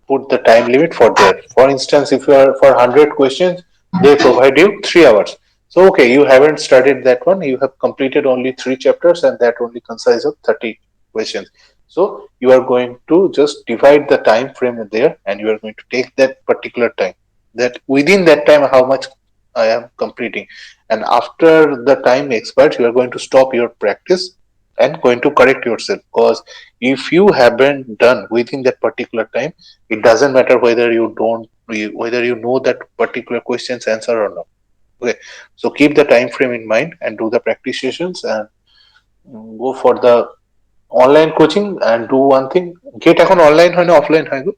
put the time limit for that for instance if you are for 100 questions they provide you 3 hours so okay you haven't studied that one you have completed only 3 chapters and that only consists of 30 questions so you are going to just divide the time frame there and you are going to take that particular time that within that time how much I am completing and after the time expires you are going to stop your practice and going to correct yourself, because if you haven't done within that particular time, it doesn't matter whether whether you know that particular question's answer or not. Okay, so keep the time frame in mind and do the practice sessions, and go for the online coaching. And do one thing, get এখন online হয় না offline হয় গো?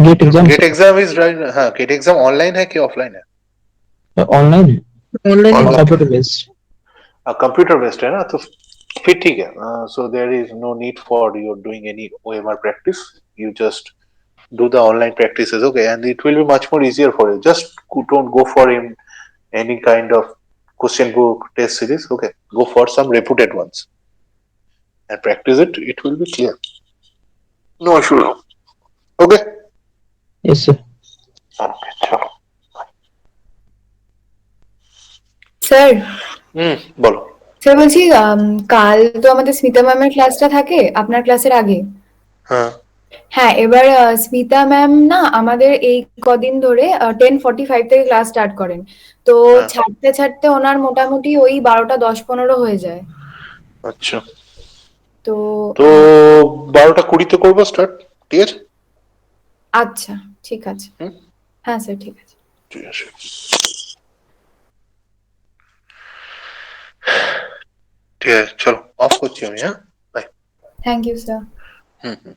GATE exam GATE exam is right, हाँ GATE exam online है कि offline है? Online है, online Online. Computer based. Computer based है ना, तो फिर ठीक है. So there is no need for you doing any OMR practice. You just do the online practices, okay, and it will be much more easier for you. Just don't go for any kind of question book test series, okay, go for some reputed ones and practice it. It will be clear, no issue. Okay, yes sir. okay, chalo. Sir বলো. Sir বলছি কাল তো আমাদের স্মিতা ম্যামের ক্লাসটা থাকে আপনার ক্লাসের আগে। হ্যাঁ হ্যাঁ, এবার স্মিতা ম্যাম না আমাদের এই কদিন ধরে 10:45 থেকে ক্লাস স্টার্ট করেন, তো হ্যাঁ। ছাড়তে ছাড়তে ওনার মোটামুটি ওই 12টা 10-15 হয়ে যায়। আচ্ছা, তো তো 12টা 20 করবো স্টার্ট, ঠিক আছে? আচ্ছা ঠিক আছে। হুম। হ্যাঁ স্যার ঠিক আছে। ঠিক আছে, ঠিক আছে, চলো অফ করছি আমি, হ্যাঁ, বাই। Thank you sir. হুম হুম।